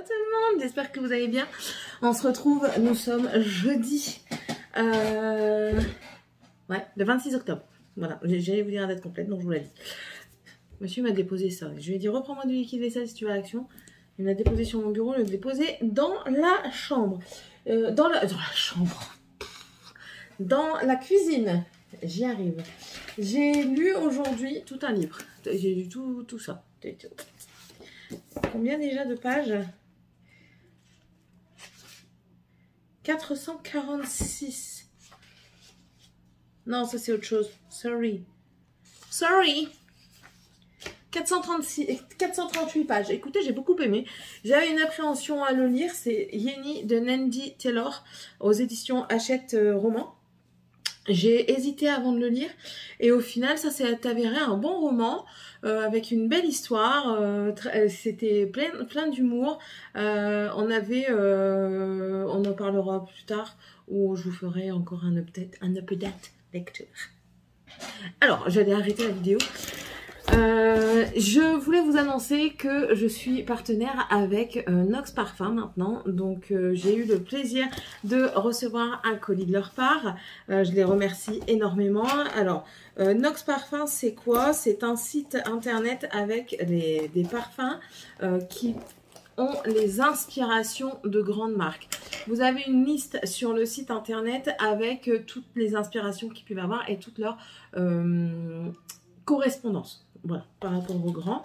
tout le monde, j'espère que vous allez bien. On se retrouve, nous sommes jeudi, le 26 octobre. Voilà, j'allais vous dire la date complète, donc je vous l'ai dit. Monsieur m'a déposé ça. Je lui ai dit, reprends-moi du liquide vaisselle si tu vas à l'action. Il m'a déposé sur mon bureau, il l'a déposé dans la chambre. Dans la chambre. Dans la cuisine. J'y arrive. J'ai lu aujourd'hui tout un livre. J'ai lu tout ça. Combien déjà de pages? 446. Non, ça c'est autre chose. Sorry. 438 pages. Écoutez, j'ai beaucoup aimé. J'avais une appréhension à le lire. C'est Yeni de Nandi Taylor aux éditions Hachette Roman. J'ai hésité avant de le lire et au final ça s'est avéré un bon roman avec une belle histoire, c'était plein d'humour, on en parlera plus tard où je vous ferai encore un update lecture. Alors j'allais arrêter la vidéo. Je voulais vous annoncer que je suis partenaire avec Nox Parfum maintenant. Donc j'ai eu le plaisir de recevoir un colis de leur part. Je les remercie énormément. Alors Nox Parfum c'est quoi? C'est un site internet avec des parfums qui ont les inspirations de grandes marques. Vous avez une liste sur le site internet avec toutes les inspirations qu'ils peuvent avoir et toutes leurs correspondances. Voilà, par rapport au grand.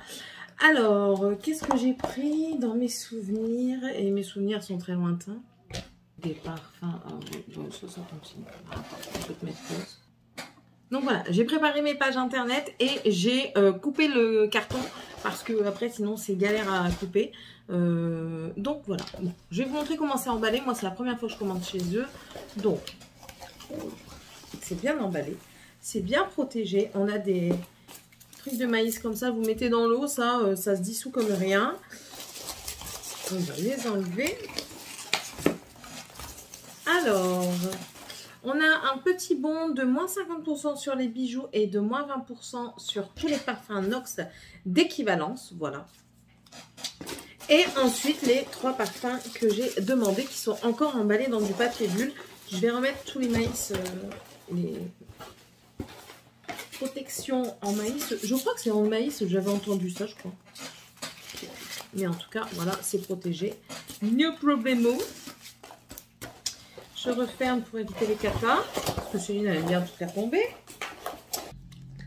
Alors, qu'est-ce que j'ai pris dans mes souvenirs? Et mes souvenirs sont très lointains. Des parfums. Ça continue. Je peux te mettre pause. Donc voilà, j'ai préparé mes pages internet et j'ai coupé le carton parce que après sinon c'est galère à couper. Donc voilà, bon, je vais vous montrer comment c'est emballé. Moi c'est la première fois que je commande chez eux. Donc, c'est bien emballé. C'est bien protégé. On a des trucs de maïs comme ça, vous mettez dans l'eau, ça se dissout comme rien. On va les enlever. Alors, on a un petit bon de moins 50% sur les bijoux et de moins 20% sur tous les parfums Nox d'équivalence, voilà. Et ensuite, les 3 parfums que j'ai demandé qui sont encore emballés dans du papier bulle. Je vais remettre tous les maïs, les protection en maïs. Je crois que c'est en maïs, j'avais entendu ça, je crois. Mais en tout cas, voilà, c'est protégé. No problemo. Je referme pour éviter les catas. Parce que Céline allait bien tout faire tomber.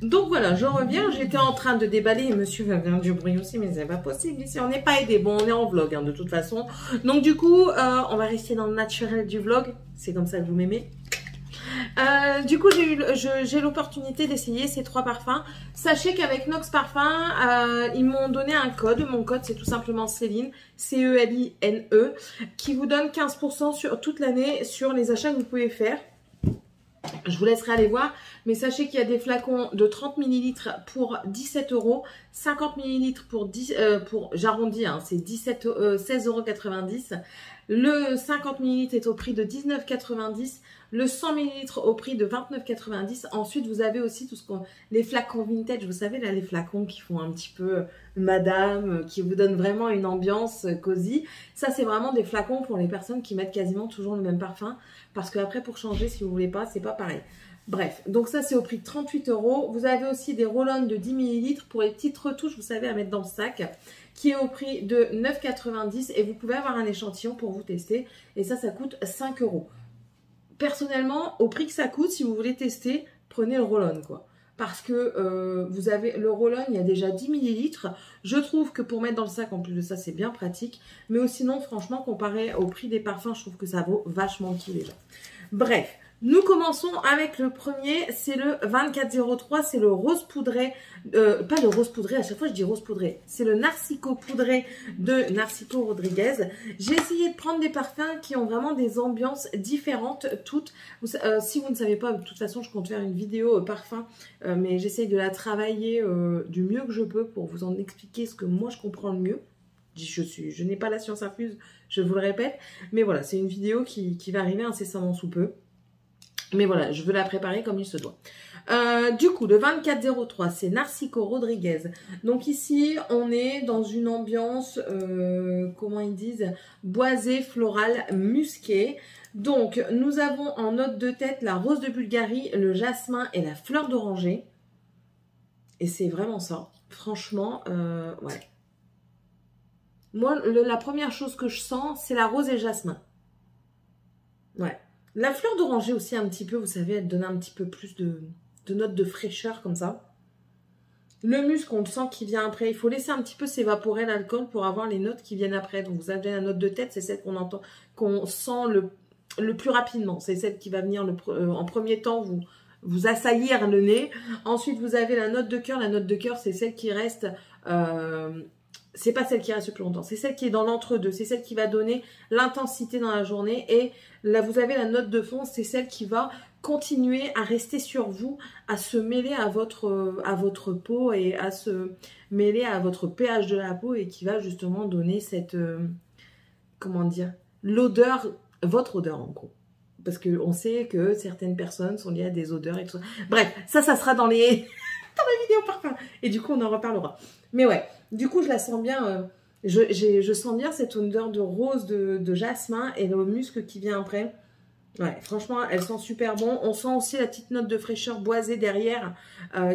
Donc voilà, je reviens. J'étais en train de déballer et monsieur va faire du bruit aussi, mais c'est pas possible. Ici, on n'est pas aidé. Bon, on est en vlog, hein, de toute façon. Donc du coup, on va rester dans le naturel du vlog. C'est comme ça que vous m'aimez. Du coup, j'ai l'opportunité d'essayer ces 3 parfums. Sachez qu'avec Nox Parfum, ils m'ont donné un code. Mon code, c'est tout simplement Céline, C-E-L-I-N-E, qui vous donne 15% sur toute l'année sur les achats que vous pouvez faire. Je vous laisserai aller voir, mais sachez qu'il y a des flacons de 30 ml pour 17 €, 50 ml pour j'arrondis, hein, c'est 16,90 €. Le 50 ml est au prix de 19,90 €. Le 100 ml au prix de 29,90 €. Ensuite, vous avez aussi tout ce qu'on, les flacons vintage. Vous savez, là, les flacons qui font un petit peu madame, qui vous donnent vraiment une ambiance cosy. Ça, c'est vraiment des flacons pour les personnes qui mettent quasiment toujours le même parfum. Parce que après, pour changer, si vous voulez pas, c'est pas pareil. Bref, donc ça, c'est au prix de 38 €. Vous avez aussi des roll-on de 10 ml pour les petites retouches, vous savez, à mettre dans le sac, qui est au prix de 9,90 € et vous pouvez avoir un échantillon pour vous tester. Et ça coûte 5 €. Personnellement, au prix que ça coûte, si vous voulez tester, prenez le roll-on, quoi. Parce que vous avez le roll-on, il y a déjà 10 ml. Je trouve que pour mettre dans le sac, en plus de ça, c'est bien pratique. Mais sinon, franchement, comparé au prix des parfums, je trouve que ça vaut vachement le coup déjà. Bref, nous commençons avec le premier, c'est le 2403, c'est le rose poudré, pas le rose poudré, à chaque fois je dis rose poudré, c'est le Narcico poudré de Narcico Rodriguez. J'ai essayé de prendre des parfums qui ont vraiment des ambiances différentes toutes. Si vous ne savez pas, de toute façon je compte faire une vidéo parfum, mais j'essaye de la travailler du mieux que je peux pour vous en expliquer ce que moi je comprends le mieux. Je n'ai pas la science infuse, je vous le répète, mais voilà, c'est une vidéo qui va arriver incessamment sous peu. Mais voilà, je veux la préparer comme il se doit. Du coup, le 2403, c'est Narciso Rodriguez. Donc ici, on est dans une ambiance, comment ils disent, boisée, florale, musquée. Donc, nous avons en note de tête la rose de Bulgarie, le jasmin et la fleur d'oranger. Et c'est vraiment ça. Franchement, ouais. Moi, la première chose que je sens, c'est la rose et le jasmin. Ouais. La fleur d'oranger aussi un petit peu, vous savez, elle donne un petit peu plus de notes de fraîcheur comme ça. Le musc, on le sent qui vient après. Il faut laisser un petit peu s'évaporer l'alcool pour avoir les notes qui viennent après. Donc vous avez la note de tête, c'est celle qu'on entend, qu'on sent le plus rapidement. C'est celle qui va venir en premier temps vous assaillir le nez. Ensuite, vous avez la note de cœur. La note de cœur, c'est celle qui reste... c'est pas celle qui reste le plus longtemps, c'est celle qui est dans l'entre-deux, c'est celle qui va donner l'intensité dans la journée. Et là, vous avez la note de fond, c'est celle qui va continuer à rester sur vous, à se mêler à votre peau et à se mêler à votre pH de la peau et qui va justement donner cette, comment dire, l'odeur, votre odeur en gros. Parce qu'on sait que certaines personnes sont liées à des odeurs et tout ça. Bref, ça sera dans les... dans la vidéo parfum. Et du coup, on en reparlera. Mais ouais, du coup, je la sens bien. Je sens bien cette odeur de rose, de jasmin et le musc qui vient après. Ouais, franchement, elle sent super bon. On sent aussi la petite note de fraîcheur boisée derrière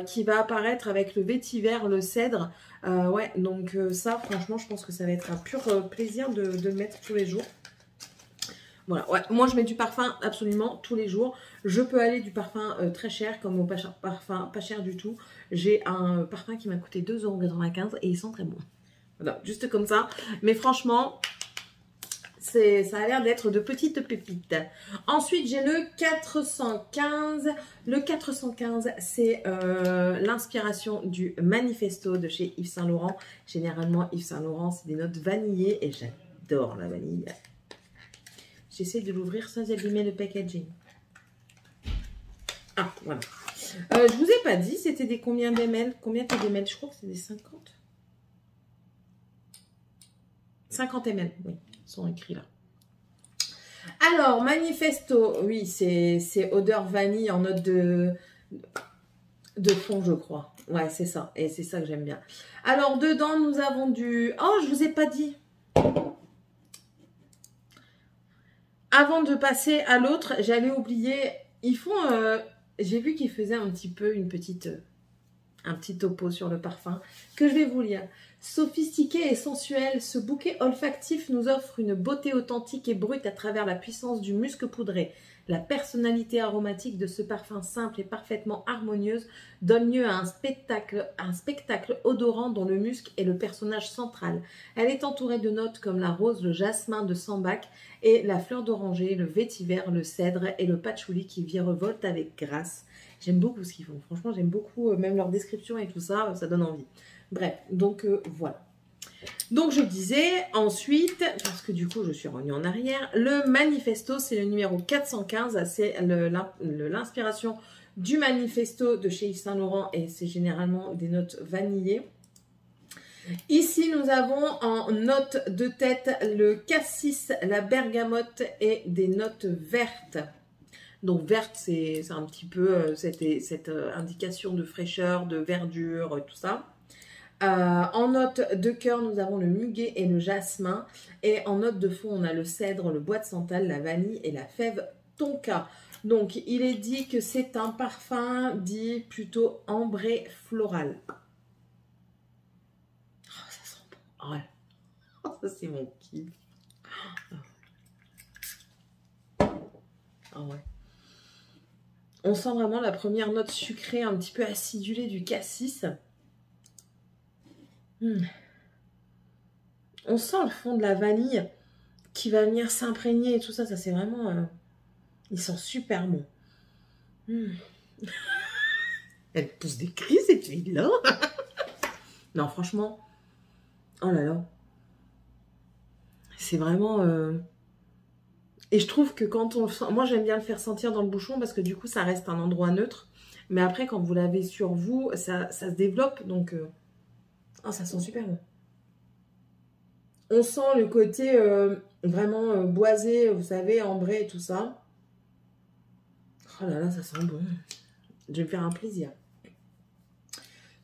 qui va apparaître avec le vétiver, le cèdre. Ouais, donc ça, franchement, je pense que ça va être un pur plaisir de le mettre tous les jours. Voilà, ouais, moi je mets du parfum absolument tous les jours. Je peux aller du parfum très cher comme au parfum pas cher du tout. J'ai un parfum qui m'a coûté 2,95 € et il sent très bon. Voilà, juste comme ça. Mais franchement, ça a l'air d'être de petites pépites. Ensuite, j'ai le 415. Le 415, c'est l'inspiration du Manifesto de chez Yves Saint Laurent. Généralement, Yves Saint Laurent, c'est des notes vanillées et j'adore la vanille. J'essaie de l'ouvrir sans abîmer le packaging. Ah, voilà. Je vous ai pas dit, c'était des combien d'ml? Combien de ml? Je crois que c'est des 50. 50 ml, oui, ils sont écrits là. Alors, Manifesto, oui, c'est odeur vanille en note de fond, je crois. Ouais, c'est ça. Et c'est ça que j'aime bien. Alors, dedans, nous avons du... Oh, je vous ai pas dit. Avant de passer à l'autre, j'allais oublier, ils font, j'ai vu qu'ils faisaient un petit peu un petit topo sur le parfum, que je vais vous lire. Sophistiqué et sensuel, ce bouquet olfactif nous offre une beauté authentique et brute à travers la puissance du musc poudré. La personnalité aromatique de ce parfum simple et parfaitement harmonieuse donne lieu à un spectacle odorant dont le musc est le personnage central. Elle est entourée de notes comme la rose, le jasmin de sambac et la fleur d'oranger, le vétiver, le cèdre et le patchouli qui virevolte avec grâce. J'aime beaucoup ce qu'ils font. Franchement, j'aime beaucoup même leur description et tout ça, ça donne envie. Bref, donc voilà. Donc je disais ensuite, parce que du coup je suis revenue en arrière, le Manifesto, c'est le numéro 415, c'est l'inspiration du Manifesto de chez Yves Saint Laurent et c'est généralement des notes vanillées. Ici nous avons en note de tête le cassis, la bergamote et des notes vertes. Donc verte, c'est un petit peu cette indication de fraîcheur, de verdure, tout ça. En note de cœur, nous avons le muguet et le jasmin. Et en note de fond, on a le cèdre, le bois de santal, la vanille et la fève tonka. Donc, il est dit que c'est un parfum dit plutôt ambré floral. Oh, ça sent bon. Oh, ça, c'est mon kiff. Ah ouais. On sent vraiment la première note sucrée, un petit peu acidulée du cassis. On sent le fond de la vanille qui va venir s'imprégner et tout ça. Ça, c'est vraiment... il sent super bon. Elle pousse des cris, cette fille-là. Non, franchement... Oh là là. C'est vraiment... Et je trouve que quand on le sent... Moi, j'aime bien le faire sentir dans le bouchon parce que du coup, ça reste un endroit neutre. Mais après, quand vous l'avez sur vous, ça se développe. Donc... Oh, ça sent super bon. On sent le côté vraiment boisé, vous savez, ambré et tout ça. Oh, Oh là là, ça sent bon. Je vais me faire un plaisir.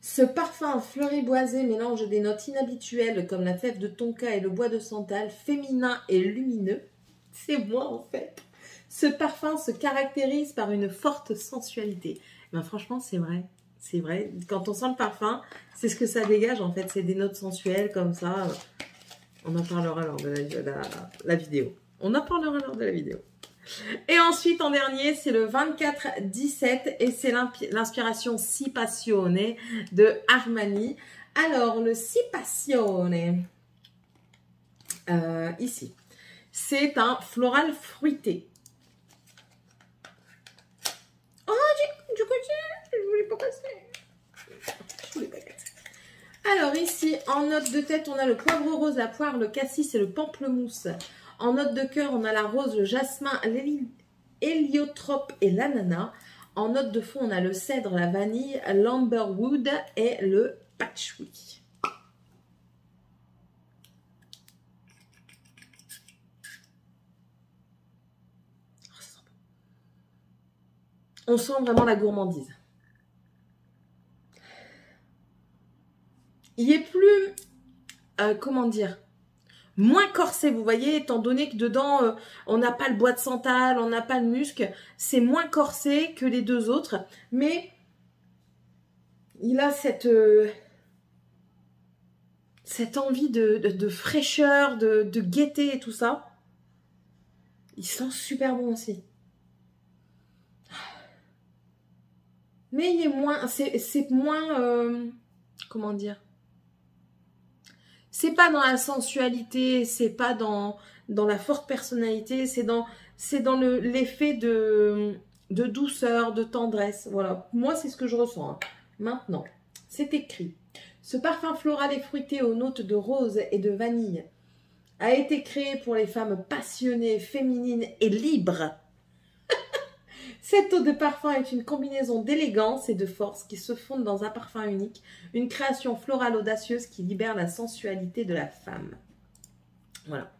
Ce parfum fleuri boisé mélange des notes inhabituelles comme la fève de tonka et le bois de santal, féminin et lumineux. C'est moi en fait. Ce parfum se caractérise par une forte sensualité. Ben, franchement, c'est vrai. C'est vrai. Quand on sent le parfum, c'est ce que ça dégage en fait. C'est des notes sensuelles comme ça. On en parlera lors de la vidéo. On en parlera lors de la vidéo. Et ensuite, en dernier, c'est le 24-17 et c'est l'inspiration Si Passione de Armani. Alors, le Si Passione, ici, c'est un floral fruité. Oh, du côté, je voulais pas passer. Je voulais pas casser. Alors ici, en note de tête, on a le poivre rose, la poire, le cassis et le pamplemousse. En note de cœur, on a la rose, le jasmin, l'héliotrope et l'ananas. En note de fond, on a le cèdre, la vanille, l'amberwood et le patchouli. On sent vraiment la gourmandise. Il est plus, comment dire, moins corsé, vous voyez, étant donné que dedans, on n'a pas le bois de santal, on n'a pas le musc. C'est moins corsé que les deux autres. Mais il a cette envie de fraîcheur, de gaieté et tout ça. Il sent super bon aussi. Mais il est moins, c'est moins, comment dire, c'est pas dans la sensualité, c'est pas dans la forte personnalité, c'est dans l'effet de douceur, de tendresse. Voilà, moi c'est ce que je ressens. Hein. Maintenant, c'est écrit. Ce parfum floral et fruité aux notes de rose et de vanille a été créé pour les femmes passionnées, féminines et libres. Cette eau de parfum est une combinaison d'élégance et de force qui se fondent dans un parfum unique, une création florale audacieuse qui libère la sensualité de la femme. Voilà.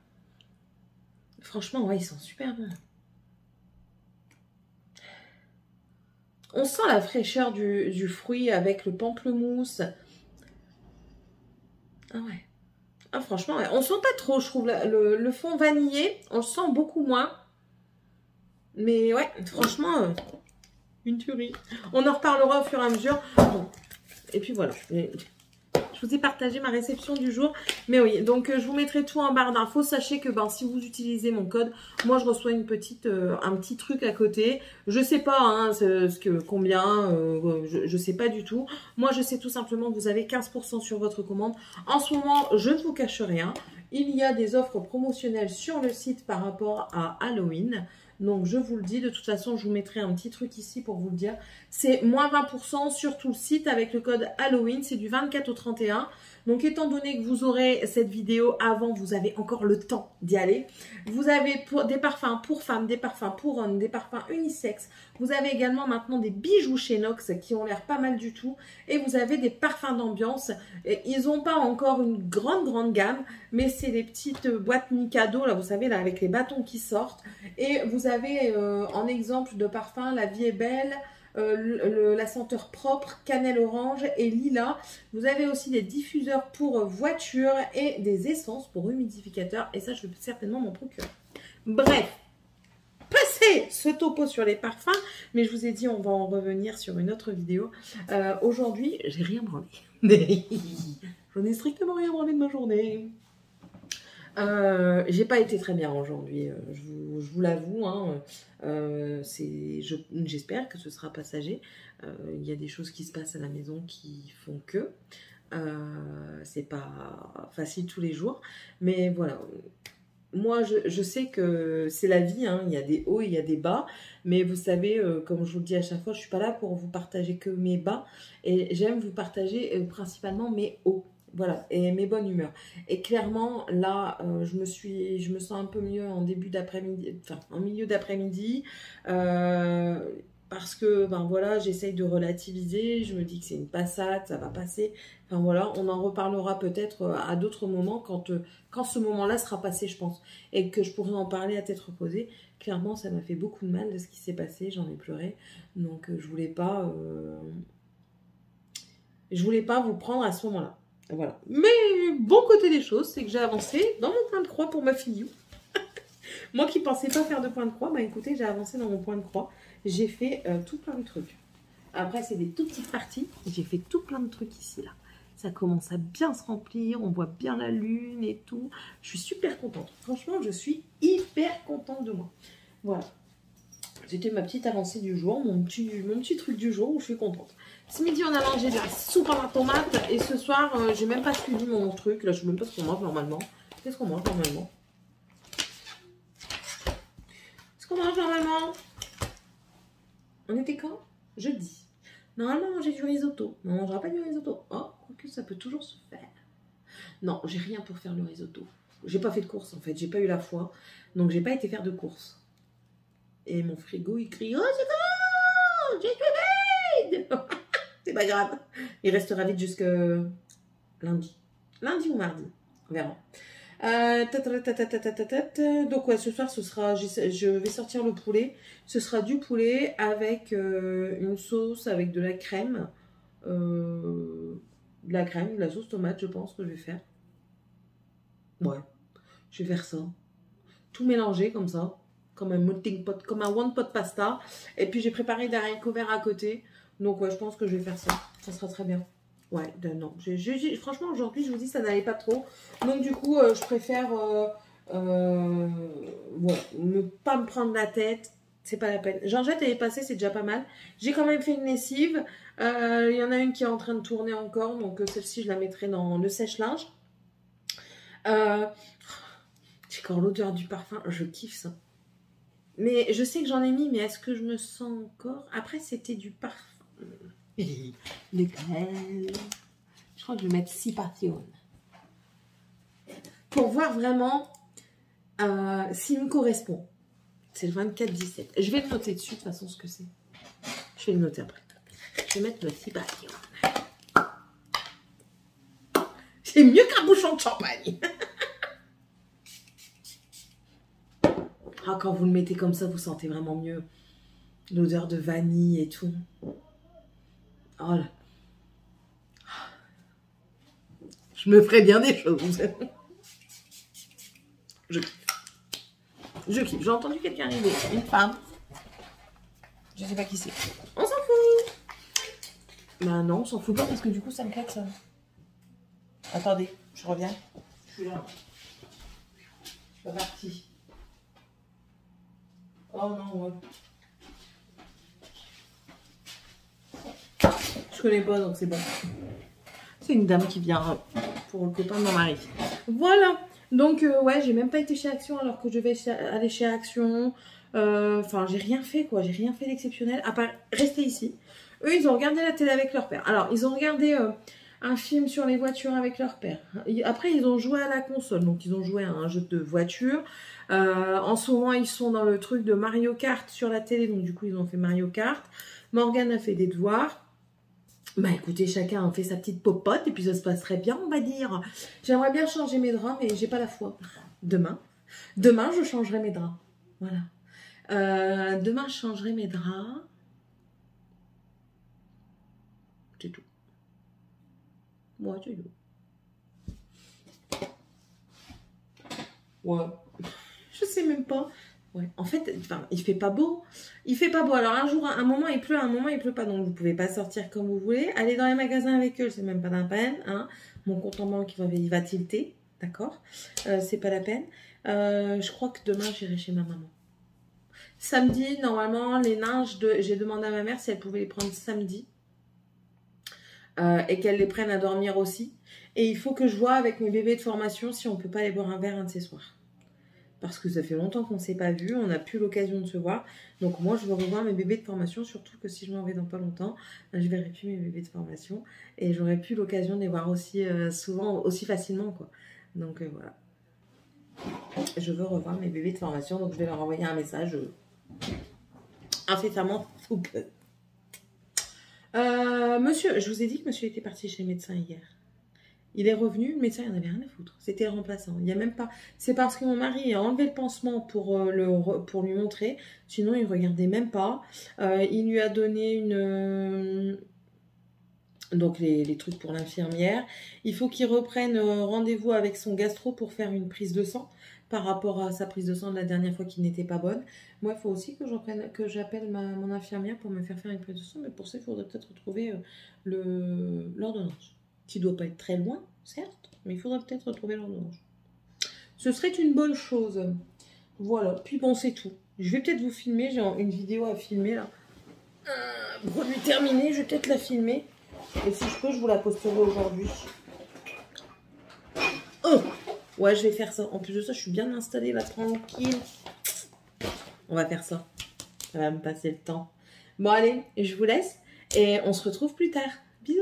Franchement, ouais, ils sont super bons. On sent la fraîcheur du fruit avec le pamplemousse. Ah ouais. Ah franchement, ouais. On sent pas trop, je trouve, le fond vanillé. On le sent beaucoup moins. Mais ouais, franchement, une tuerie. On en reparlera au fur et à mesure. Bon. Et puis voilà. Je vous ai partagé ma réception du jour. Mais oui, donc je vous mettrai tout en barre d'infos. Sachez que si vous utilisez mon code, moi je reçois un petit truc à côté. Je sais pas hein, combien, je sais pas du tout. Moi je sais tout simplement que vous avez 15% sur votre commande. En ce moment, je ne vous cache rien. Il y a des offres promotionnelles sur le site par rapport à Halloween. Donc, je vous le dis, de toute façon, je vous mettrai un petit truc ici pour vous le dire. C'est moins 20% sur tout le site avec le code Halloween. C'est du 24 au 31. Donc, étant donné que vous aurez cette vidéo avant, vous avez encore le temps d'y aller. Vous avez des parfums pour femmes, des parfums pour hommes, des parfums unisexes. Vous avez également maintenant des bijoux chez Nox qui ont l'air pas mal du tout. Et vous avez des parfums d'ambiance. Ils n'ont pas encore une grande gamme, mais c'est des petites boîtes Mikado, là, vous savez, là, avec les bâtons qui sortent. Et vous avez en exemple de parfum La Vie est Belle, la senteur propre, cannelle orange et lilas. Vous avez aussi des diffuseurs pour voiture et des essences pour humidificateurs. Et ça, je vais certainement m'en procurer. Bref, passez ce topo sur les parfums. Mais je vous ai dit, on va en revenir sur une autre vidéo. Aujourd'hui, j'ai rien branlé. J'en ai strictement rien branlé de ma journée. J'ai pas été très bien aujourd'hui, je vous l'avoue. Hein, j'espère que ce sera passager. Il y a des choses qui se passent à la maison qui font que c'est pas facile tous les jours. Mais voilà, moi je sais que c'est la vie. Hein, il y a des hauts, il y a des bas. Mais vous savez, comme je vous le dis à chaque fois, je suis pas là pour vous partager que mes bas. Et j'aime vous partager principalement mes hauts. Voilà, et mes bonnes humeurs. Et clairement, là, je me sens un peu mieux en début d'après-midi, enfin, en milieu d'après-midi. parce que, ben voilà, j'essaye de relativiser, je me dis que c'est une passade, ça va passer. Enfin voilà, on en reparlera peut-être à d'autres moments quand ce moment-là sera passé, je pense. Et que je pourrai en parler à tête reposée. Clairement, ça m'a fait beaucoup de mal de ce qui s'est passé, j'en ai pleuré. Donc je voulais pas vous prendre à ce moment-là. Voilà. Mais bon côté des choses, c'est que j'ai avancé dans mon point de croix pour ma fille. Moi qui pensais pas faire de point de croix, bah écoutez, j'ai avancé dans mon point de croix. J'ai fait tout plein de trucs. Après, c'est des toutes petites parties. J'ai fait tout plein de trucs ici, là. Ça commence à bien se remplir. On voit bien la lune et tout. Je suis super contente. Franchement, je suis hyper contente de moi. Voilà. C'était ma petite avancée du jour, mon petit truc du jour où je suis contente. Ce midi, on a mangé de la soupe à la tomate. Et ce soir, j'ai même pas suivi mon truc. Là, je sais même pas ce qu'on mange normalement. Qu'est-ce qu'on mange normalement? Qu'est-ce qu'on mange normalement? On était quand? Jeudi. Normalement, manger du risotto. Mais on ne mangera pas du risotto. Oh, quoique ça peut toujours se faire. Non, j'ai rien pour faire le risotto. J'ai pas fait de course en fait. J'ai pas eu la foi. Donc, j'ai pas été faire de course. Et mon frigo, il crie: oh, c'est bon! J'ai suis vide! C'est pas grave. Il restera vide jusque lundi. Lundi ou mardi. On verra. Donc ouais, ce soir je vais sortir le poulet. Ce sera du poulet avec une sauce avec de la crème, de la sauce tomate, je pense que je vais faire. Ouais, je vais faire ça, tout mélanger comme ça, comme un melting pot, comme un one pot pasta. Et puis j'ai préparé des haricots verts à côté. Donc ouais, je pense que je vais faire ça. Ça sera très bien. Ouais, non. Franchement, aujourd'hui, je vous dis, ça n'allait pas trop. Donc, du coup, je préfère ne pas me prendre la tête. C'est pas la peine. Georgette, elle est passée, c'est déjà pas mal. J'ai quand même fait une lessive. Il y en a une qui est en train de tourner encore. Donc, celle-ci, je la mettrai dans le sèche-linge. J'ai encore l'odeur du parfum. Je kiffe ça. Mais je sais que j'en ai mis, mais est-ce que je me sens encore? Après, c'était du parfum. Lequel? Je crois que je vais mettre Sipation pour voir vraiment s'il me correspond. C'est le 24-17. Je vais le noter dessus de toute façon ce que c'est. Je vais le noter après. Je vais mettre le Sipation. C'est mieux qu'un bouchon de champagne. Ah, quand vous le mettez comme ça, vous sentez vraiment mieux. L'odeur de vanille et tout. Oh là. Je me ferais bien des choses. Je kiffe. Je kiffe. J'ai entendu quelqu'un arriver. Une femme. Je sais pas qui c'est. On s'en fout. Ben non, on s'en fout pas parce que du coup ça me klaxonne. Attendez, je reviens. Je suis là. Je suis partie. Oh non, ouais. Je connais pas donc c'est bon. C'est une dame qui vient pour le copain de mon mari. Voilà. Donc ouais, j'ai même pas été chez Action alors que je vais aller chez Action. Enfin, j'ai rien fait quoi. J'ai rien fait d'exceptionnel à part rester ici. Eux, ils ont regardé la télé avec leur père. Alors, ils ont regardé un film sur les voitures avec leur père. Après, ils ont joué à la console. Donc, ils ont joué à un jeu de voiture. En ce moment, ils sont dans le truc de Mario Kart sur la télé. Donc, du coup, ils ont fait Mario Kart. Morgane a fait des devoirs. Bah écoutez, chacun a fait sa petite popote et puis ça se passerait bien, on va dire. J'aimerais bien changer mes draps, mais j'ai pas la foi. Demain, je changerai mes draps. Voilà. Demain, je changerai mes draps. C'est tout. Ouais, c'est tout. Ouais. Je sais même pas. Ouais. En fait, enfin, il fait pas beau. Il fait pas beau. Alors un jour, un moment il pleut, un moment il pleut pas. Donc vous pouvez pas sortir comme vous voulez. Aller dans les magasins avec eux, c'est même pas la peine. Hein. Mon compte en banque il va tilter. D'accord. C'est pas la peine. Je crois que demain j'irai chez ma maman. Samedi, normalement, les nains, j'ai demandé à ma mère si elle pouvait les prendre samedi. Et qu'elle les prenne à dormir aussi. Et il faut que je vois avec mes bébés de formation si on peut pas aller boire un verre un de ces soirs. Parce que ça fait longtemps qu'on ne s'est pas vu, on n'a plus l'occasion de se voir. Donc moi, je veux revoir mes bébés de formation, surtout que si je m'en vais dans pas longtemps, je verrai plus mes bébés de formation. Et j'aurai plus l'occasion de les voir aussi souvent, aussi facilement, quoi. Donc voilà. Je veux revoir mes bébés de formation, donc je vais leur envoyer un message incessamment sous peu. Monsieur, je vous ai dit que monsieur était parti chez le médecin hier. Il est revenu, le médecin, il n'en avait rien à foutre. C'était le remplaçant. Il y a même pas. C'est parce que mon mari a enlevé le pansement pour lui montrer. Sinon, il ne regardait même pas. Il lui a donné une. Donc, les trucs pour l'infirmière. Il faut qu'il reprenne rendez-vous avec son gastro pour faire une prise de sang par rapport à sa prise de sang de la dernière fois qui n'était pas bonne. Moi, il faut aussi que j'appelle mon infirmière pour me faire une prise de sang. Mais pour ça, il faudrait peut-être retrouver l'ordonnance. Qui ne doit pas être très loin, certes, mais il faudra peut-être retrouver l'ordonnance. Ce serait une bonne chose. Voilà, puis bon, c'est tout. Je vais peut-être vous filmer, j'ai une vidéo à filmer, là. Produit terminé, je vais peut-être la filmer. Et si je peux, je vous la posterai aujourd'hui. Oh! Ouais, je vais faire ça. En plus de ça, je suis bien installée, là, tranquille. On va faire ça. Ça va me passer le temps. Bon, allez, je vous laisse. Et on se retrouve plus tard. Bisous!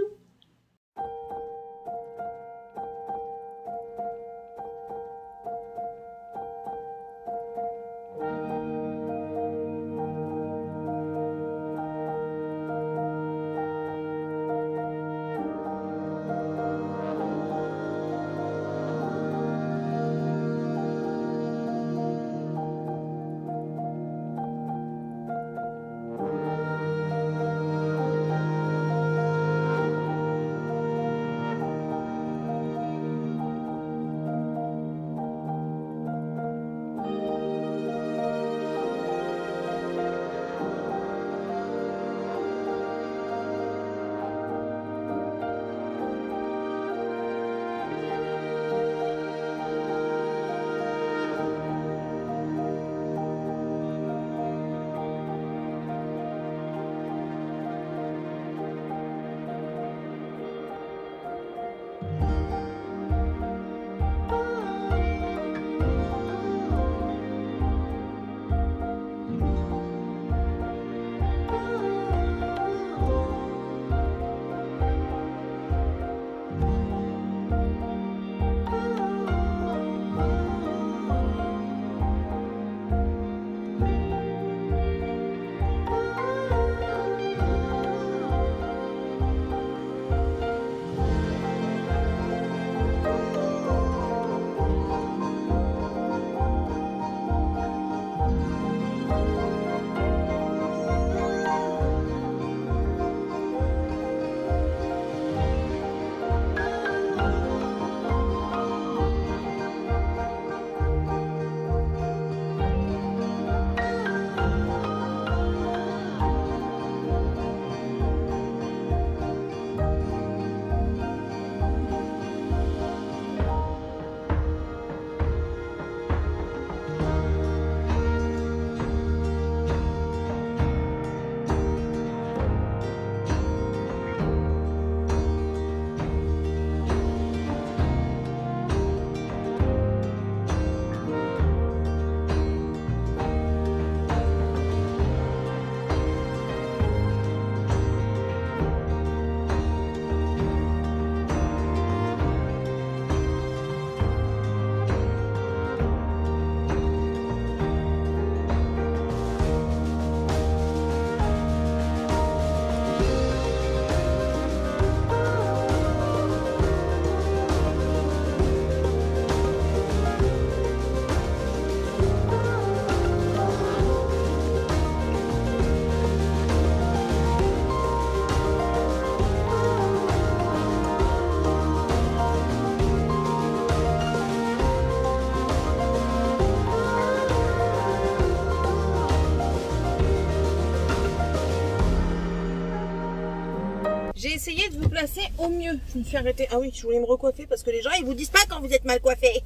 J'ai essayé de vous placer au mieux. Je me suis arrêtée. Ah oui, je voulais me recoiffer parce que les gens, ils vous disent pas quand vous êtes mal coiffé.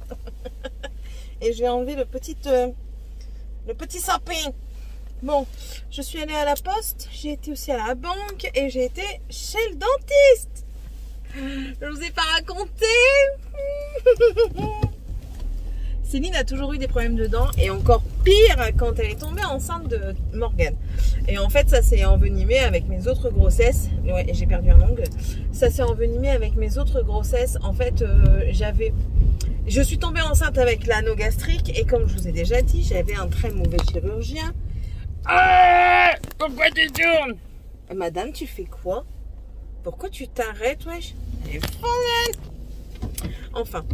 Et je vais enlever le petit sapin. Bon, je suis allée à la poste, j'ai été aussi à la banque et j'ai été chez le dentiste. Je vous ai pas raconté. Céline a toujours eu des problèmes de dents et encore pire quand elle est tombée enceinte de Morgane. Et en fait, ça s'est envenimé avec mes autres grossesses. Ouais, j'ai perdu un ongle. Ça s'est envenimé avec mes autres grossesses. En fait, je suis tombée enceinte avec l'anneau gastrique et comme je vous ai déjà dit, j'avais un très mauvais chirurgien. Pourquoi tu tournes? Madame, tu fais quoi? Pourquoi tu t'arrêtes, wesh? Elle est folle. Enfin,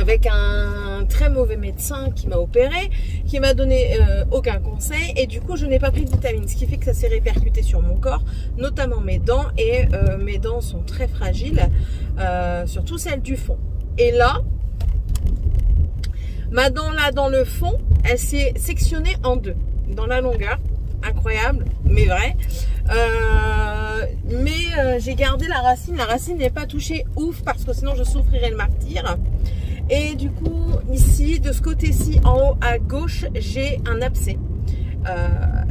avec un très mauvais médecin qui m'a opéré, qui m'a donné aucun conseil, et du coup je n'ai pas pris de vitamines, ce qui fait que ça s'est répercuté sur mon corps, notamment mes dents, et mes dents sont très fragiles, surtout celles du fond. Et là, ma dent là dans le fond, elle s'est sectionnée en deux, dans la longueur, incroyable, mais vrai. J'ai gardé la racine n'est pas touchée, ouf, parce que sinon je souffrirais le martyre. Et du coup, ici, de ce côté-ci, en haut à gauche, j'ai un abcès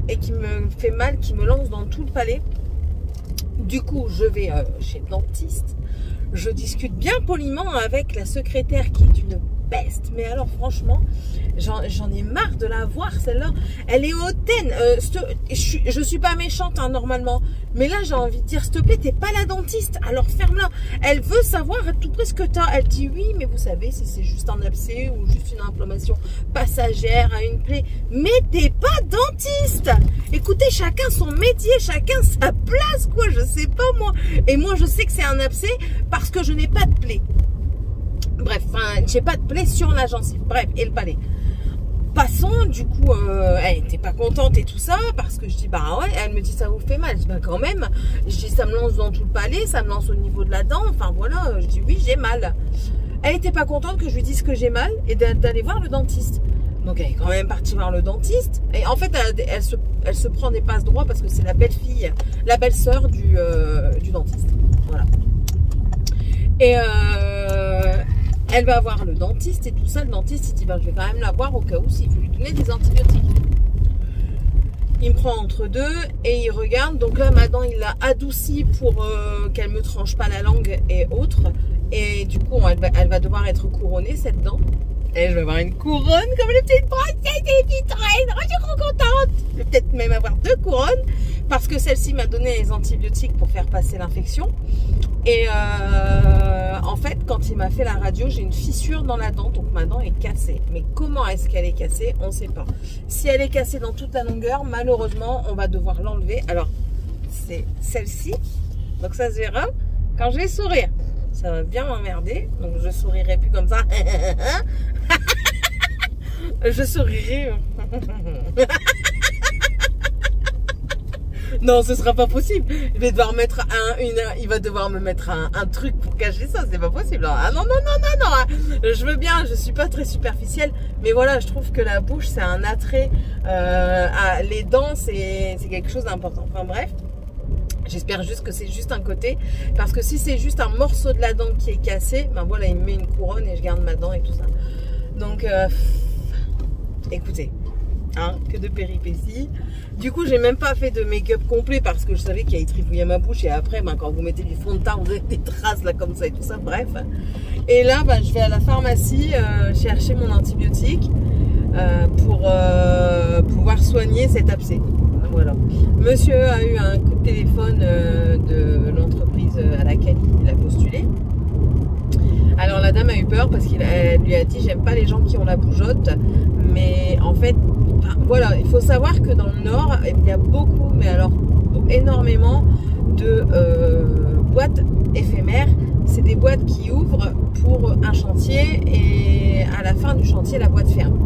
et qui me fait mal, qui me lance dans tout le palais. Du coup, je vais chez le dentiste. Je discute bien poliment avec la secrétaire qui est une peste. Mais alors, franchement, j'en ai marre de la voir, celle-là. Elle est hautaine. Je suis pas méchante, hein, normalement. Mais là, j'ai envie de dire, s'il te plaît, t'es pas la dentiste. Alors, ferme-la. Elle veut savoir à tout prix ce que t'as. Elle dit oui, mais vous savez, si c'est juste un abcès ou juste une inflammation passagère à une plaie. Mais t'es pas dentiste. Écoutez, chacun son métier, chacun sa place, quoi. Je sais pas, moi. Et moi, je sais que c'est un abcès parce que je n'ai pas de plaie. Bref, enfin, j'ai pas de plaie sur la gencive. Bref, et le palais. Passons, du coup, elle était pas contente et tout ça, parce que je dis, bah ouais, elle me dit, ça vous fait mal. Je dis, bah quand même, je dis, ça me lance dans tout le palais, ça me lance au niveau de la dent, enfin voilà, je dis, oui, j'ai mal. Elle était pas contente que je lui dise que j'ai mal et d'aller voir le dentiste. Donc elle est quand même partie voir le dentiste. Et en fait, elle se prend des passes droits parce que c'est la belle-fille, la belle-sœur du dentiste. Voilà. Et elle va voir le dentiste et tout ça. Le dentiste, il dit, ben, je vais quand même la voir au cas où s'il faut lui donner des antibiotiques. Il me prend entre deux et il regarde. Donc là, ma dent, il l'a adoucie pour qu'elle me tranche pas la langue et autres. Et du coup, elle va devoir être couronnée, cette dent. Et je vais avoir une couronne comme les petites princesses et les petites reines. Oh, je suis trop contente. Je vais peut-être même avoir 2 couronnes parce que celle-ci m'a donné les antibiotiques pour faire passer l'infection. Et en fait, quand il m'a fait la radio, j'ai une fissure dans la dent, donc ma dent est cassée. Mais comment est-ce qu'elle est cassée? On ne sait pas. Si elle est cassée dans toute la longueur, malheureusement, on va devoir l'enlever. Alors, c'est celle-ci. Donc ça se verra quand je vais sourire. Ça va bien m'emmerder, donc je sourirai plus comme ça. Je sourirai. Non, ce sera pas possible. Je vais devoir mettre il va devoir me mettre un truc pour cacher ça. C'est pas possible. Ah non, non, non, non, non. Je veux bien. Je suis pas très superficielle, mais voilà, je trouve que la bouche c'est un attrait. Les dents, c'est quelque chose d'important. Enfin bref. J'espère juste que c'est juste un côté, parce que si c'est juste un morceau de la dent qui est cassé, ben voilà, il me met une couronne et je garde ma dent et tout ça. Donc, écoutez, hein, que de péripéties. Du coup, j'ai même pas fait de make-up complet parce que je savais qu'il allait trifouiller ma bouche et après, ben, quand vous mettez du fond de teint, vous avez des traces là comme ça et tout ça, bref. Et là, ben, je vais à la pharmacie chercher mon antibiotique pour pouvoir soigner cet abcès. Voilà. Monsieur a eu un coup de téléphone de l'entreprise à laquelle il a postulé. Alors la dame a eu peur parce qu'elle lui a dit, j'aime pas les gens qui ont la bougeotte. Mais en fait, enfin, voilà, il faut savoir que dans le Nord, il y a beaucoup, mais alors énormément de boîtes éphémères. C'est des boîtes qui ouvrent pour un chantier et à la fin du chantier, la boîte ferme.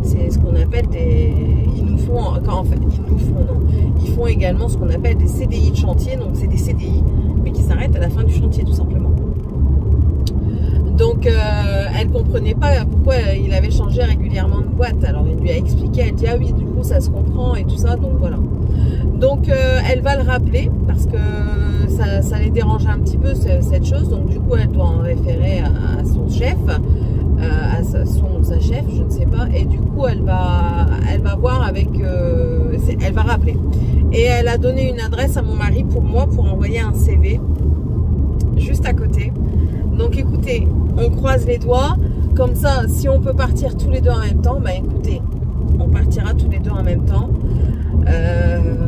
C'est ce qu'on appelle des... Ils font également ce qu'on appelle des CDI de chantier. Donc c'est des CDI, mais qui s'arrêtent à la fin du chantier tout simplement. Donc elle comprenait pas pourquoi il avait changé régulièrement de boîte. Alors il lui a expliqué, elle dit ah oui, du coup ça se comprend et tout ça. Donc voilà. Donc elle va le rappeler parce que ça les dérange un petit peu cette chose. Donc du coup elle doit en référer à son chef. À sa chef, je ne sais pas, et du coup elle va voir avec elle va rappeler et elle a donné une adresse à mon mari pour moi pour envoyer un CV juste à côté. Donc écoutez, on croise les doigts comme ça, si on peut partir tous les deux en même temps, bah écoutez, on partira tous les deux en même temps.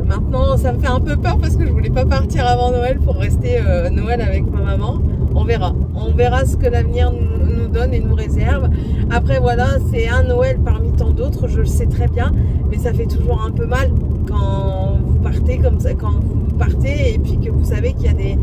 Maintenant ça me fait un peu peur parce que je voulais pas partir avant Noël pour rester Noël avec ma maman. On verra ce que l'avenir nous nous donne et nous réserve. Après voilà, c'est un Noël parmi tant d'autres, je le sais très bien, mais ça fait toujours un peu mal quand vous partez comme ça, quand vous partez et puis que vous savez qu'il y a des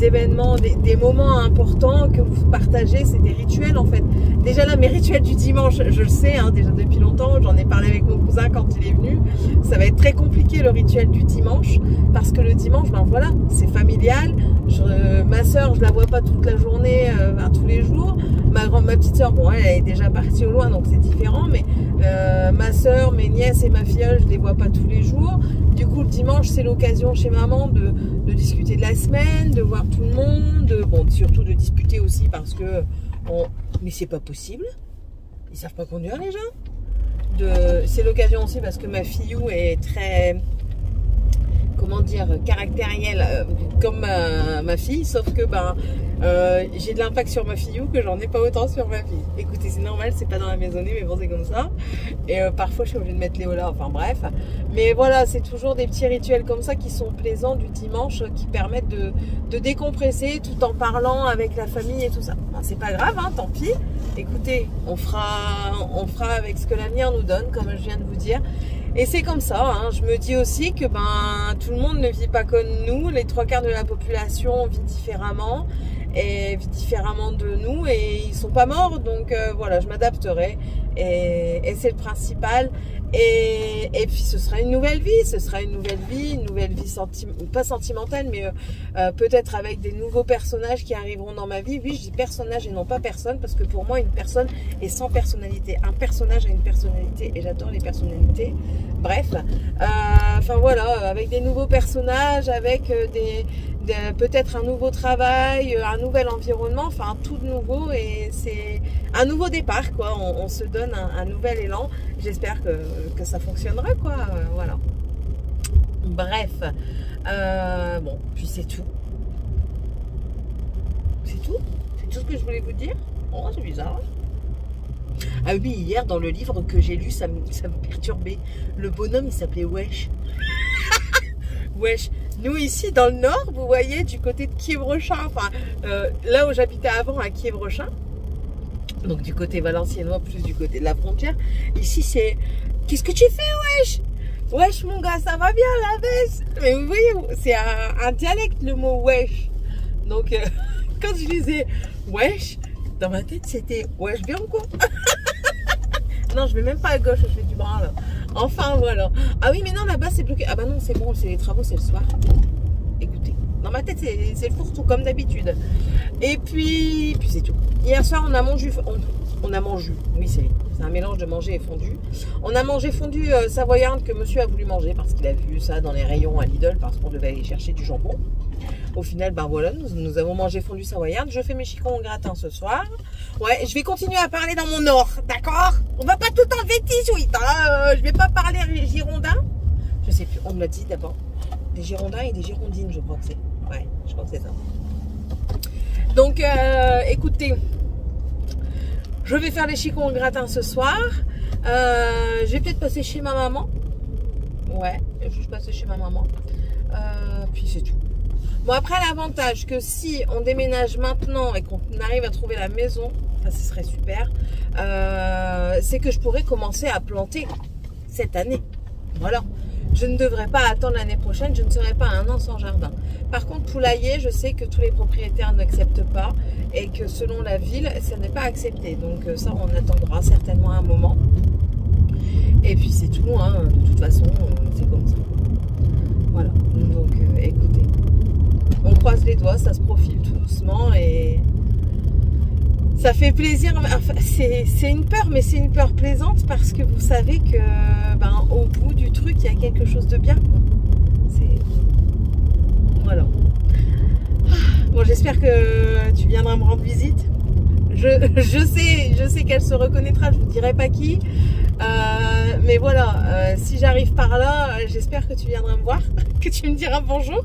événements, des moments importants que vous partagez, c'est des rituels en fait. Déjà là, mes rituels du dimanche, je le sais, hein, déjà depuis longtemps, j'en ai parlé avec mon cousin quand il est venu, ça va être très compliqué le rituel du dimanche, parce que le dimanche, ben voilà, c'est familial, ma soeur, je la vois pas toute la journée, tous les jours, ma petite soeur, bon elle est déjà partie au loin, donc c'est différent, mais ma soeur, mes nièces et ma filleule, je les vois pas tous les jours. Du coup, le dimanche, c'est l'occasion chez maman de discuter de la semaine, de voir tout le monde, bon, surtout de discuter aussi parce que, mais c'est pas possible, ils savent pas conduire les gens. C'est l'occasion aussi parce que ma fillou est très, comment dire, caractérielle comme ma fille, sauf que ben j'ai de l'impact sur ma fillou que j'en ai pas autant sur ma fille. Écoutez, c'est normal, c'est pas dans la maisonnée, mais bon, c'est comme ça. Et parfois, je suis obligée de mettre Léo là, enfin bref. Mais voilà, c'est toujours des petits rituels comme ça qui sont plaisants du dimanche, qui permettent de décompresser tout en parlant avec la famille et tout ça. Ben, c'est pas grave, hein, tant pis. Écoutez, on fera avec ce que l'avenir nous donne, comme je viens de vous dire. Et c'est comme ça, hein. Je me dis aussi que ben, tout le monde ne vit pas comme nous, les 3/4 de la population vit différemment et vit différemment de nous et ils sont pas morts, donc voilà, je m'adapterai et c'est le principal. Et puis ce sera une nouvelle vie, pas sentimentale, mais peut-être avec des nouveaux personnages qui arriveront dans ma vie. Oui, je dis personnage et non pas personne, parce que pour moi une personne est sans personnalité, un personnage a une personnalité et j'adore les personnalités. Bref, enfin voilà, avec des nouveaux personnages, avec peut-être un nouveau travail, un nouvel environnement, enfin tout de nouveau, et c'est un nouveau départ quoi, on se donne un nouvel élan. J'espère que ça fonctionnera quoi, voilà. Bref, bon, puis c'est tout. C'est tout ce que je voulais vous dire. Oh, c'est bizarre. Ah oui, hier dans le livre que j'ai lu, ça me perturbait. Le bonhomme il s'appelait Wesh. Wesh. Nous ici dans le nord, vous voyez, du côté de Quiévrochin, enfin là où j'habitais avant à Quiévrochin, donc du côté valenciennois plus du côté de la frontière, ici c'est qu'est-ce que tu fais Wesh? Wesh mon gars, ça va bien la baisse? Mais vous voyez, c'est un dialecte le mot Wesh. Donc quand je disais Wesh, dans ma tête c'était Wesh bien quoi. Non, je vais même pas à gauche, je fais du bras là. Enfin voilà. Ah oui, mais non, là-bas c'est bloqué. Ah bah non, c'est bon, c'est les travaux, c'est le soir. Écoutez, dans ma tête c'est le fourre-tout comme d'habitude. Et puis c'est tout. Hier soir on a mangé, oui c'est un mélange de manger et fondu. On a mangé fondu savoyarde que monsieur a voulu manger parce qu'il a vu ça dans les rayons à Lidl parce qu'on devait aller chercher du jambon. Au final, ben voilà, nous avons mangé fondu savoyarde. Je fais mes chicons au gratin ce soir. Ouais, je vais continuer à parler dans mon nord, d'accord? On va pas tout enlever 18, hein. Je vais pas parler girondin. Je sais plus, on me l'a dit d'abord. Des girondins et des girondines, je crois que c'est. Ouais, je crois que c'est ça. Donc, écoutez, je vais faire les chicons au gratin ce soir. Je vais peut-être passer chez ma maman. Ouais, je vais passer chez ma maman. Puis c'est tout. Bon, après, l'avantage que si on déménage maintenant et qu'on arrive à trouver la maison, ça ce serait super, c'est que je pourrais commencer à planter cette année. Voilà. Je ne devrais pas attendre l'année prochaine, je ne serai pas un an sans jardin. Par contre, poulailler, je sais que tous les propriétaires n'acceptent pas et que selon la ville, ça n'est pas accepté. Donc ça, on attendra certainement un moment. Et puis c'est tout, hein. De toute façon, c'est comme ça. Voilà. Donc écoutez. On croise les doigts, ça se profile tout doucement et ça fait plaisir. Enfin, c'est une peur, mais c'est une peur plaisante parce que vous savez que ben, au bout du truc, il y a quelque chose de bien. Voilà. Bon, j'espère que tu viendras me rendre visite. Je sais qu'elle se reconnaîtra, je vous dirai pas qui. Mais voilà, si j'arrive par là, j'espère que tu viendras me voir, que tu me diras bonjour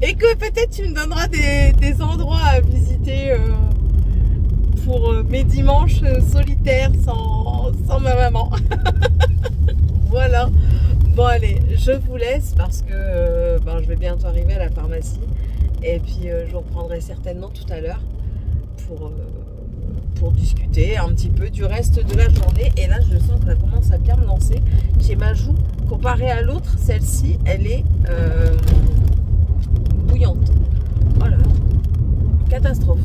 et que peut-être tu me donneras des endroits à visiter pour mes dimanches solitaires sans ma maman. Voilà. Bon allez, je vous laisse parce que ben, je vais bientôt arriver à la pharmacie et puis je vous reprendrai certainement tout à l'heure pour discuter un petit peu du reste de la journée. Et là, je sens que ça commence à bien me lancer. J'ai ma joue, comparée à l'autre, celle-ci, elle est bouillante. Voilà, catastrophe.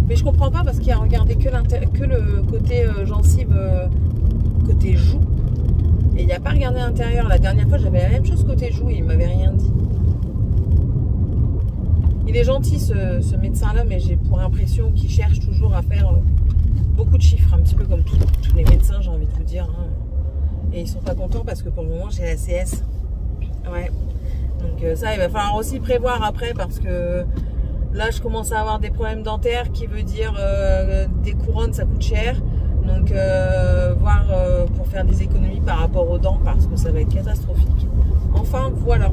Mais je comprends pas parce qu'il a regardé que le côté gencive, côté joue. Et il n'a pas regardé l'intérieur. La dernière fois, j'avais la même chose côté joue, il m'avait rien dit. Il est gentil ce médecin-là, mais j'ai pour impression qu'il cherche toujours à faire beaucoup de chiffres, un petit peu comme tous les médecins, j'ai envie de vous dire. Hein. Et ils sont pas contents parce que pour le moment, j'ai la CS. Ouais. Donc ça, il va falloir aussi prévoir après parce que là, je commence à avoir des problèmes dentaires qui veut dire des couronnes, ça coûte cher. Donc, voir pour faire des économies par rapport aux dents parce que ça va être catastrophique. Enfin, voilà.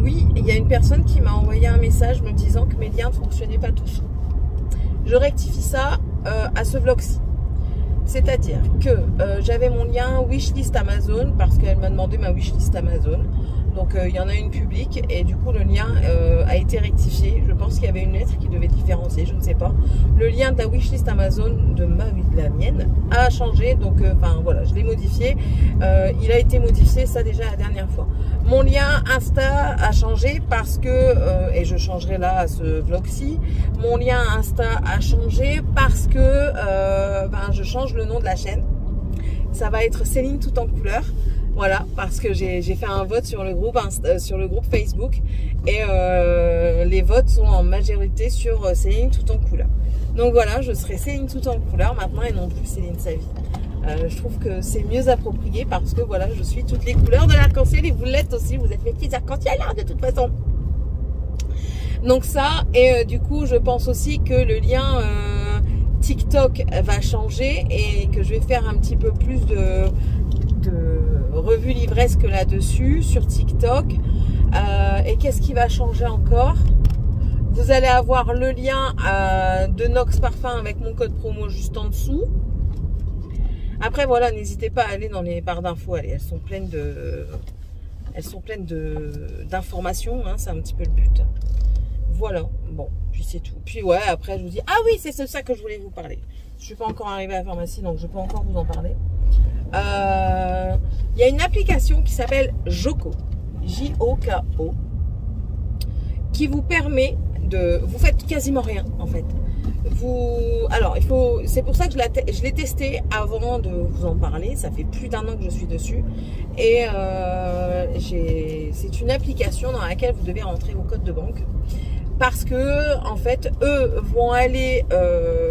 Oui, il y a une personne qui m'a envoyé un message me disant que mes liens ne fonctionnaient pas tous. Je rectifie ça à ce vlog-ci. C'est-à-dire que j'avais mon lien wishlist Amazon parce qu'elle m'a demandé ma wishlist Amazon. Donc il y en a une publique et du coup le lien a été rectifié. Je pense qu'il y avait une lettre qui devait différencier, je ne sais pas. Le lien de la wishlist Amazon de la mienne a changé. Donc enfin voilà, je l'ai modifié. Il a été modifié, ça déjà la dernière fois. Mon lien Insta a changé parce que, et je changerai là à ce vlog-ci, mon lien Insta a changé parce que je change le nom de la chaîne. Ça va être Céline tout en couleur. Voilà, parce que j'ai fait un vote sur le groupe Facebook et les votes sont en majorité sur Céline tout en couleur. Donc voilà, je serai Céline tout en couleur maintenant et non plus Céline sa vie. Je trouve que c'est mieux approprié parce que voilà, je suis toutes les couleurs de l'arc-en-ciel et vous l'êtes aussi, vous êtes mes petits arc-en-ciel de toute façon. Donc ça, et du coup je pense aussi que le lien TikTok va changer et que je vais faire un petit peu plus de revue livresque là-dessus sur TikTok. Et qu'est-ce qui va changer encore? Vous allez avoir le lien de Nox Parfum avec mon code promo juste en dessous. Après voilà, n'hésitez pas à aller dans les barres d'infos, elles sont pleines d'informations, hein, c'est un petit peu le but. Voilà, bon, puis c'est tout. Puis ouais, après je vous dis, ah oui, c'est ça que je voulais vous parler. Je suis pas encore arrivée à la pharmacie, donc je peux encore vous en parler. Il y a une application qui s'appelle Joko, J-O-K-O, qui vous permet de... Vous faites quasiment rien en fait. Alors, c'est pour ça que je l'ai testé avant de vous en parler. Ça fait plus d'1 an que je suis dessus. Et c'est une application dans laquelle vous devez rentrer vos codes de banque. Parce que, en fait, eux vont aller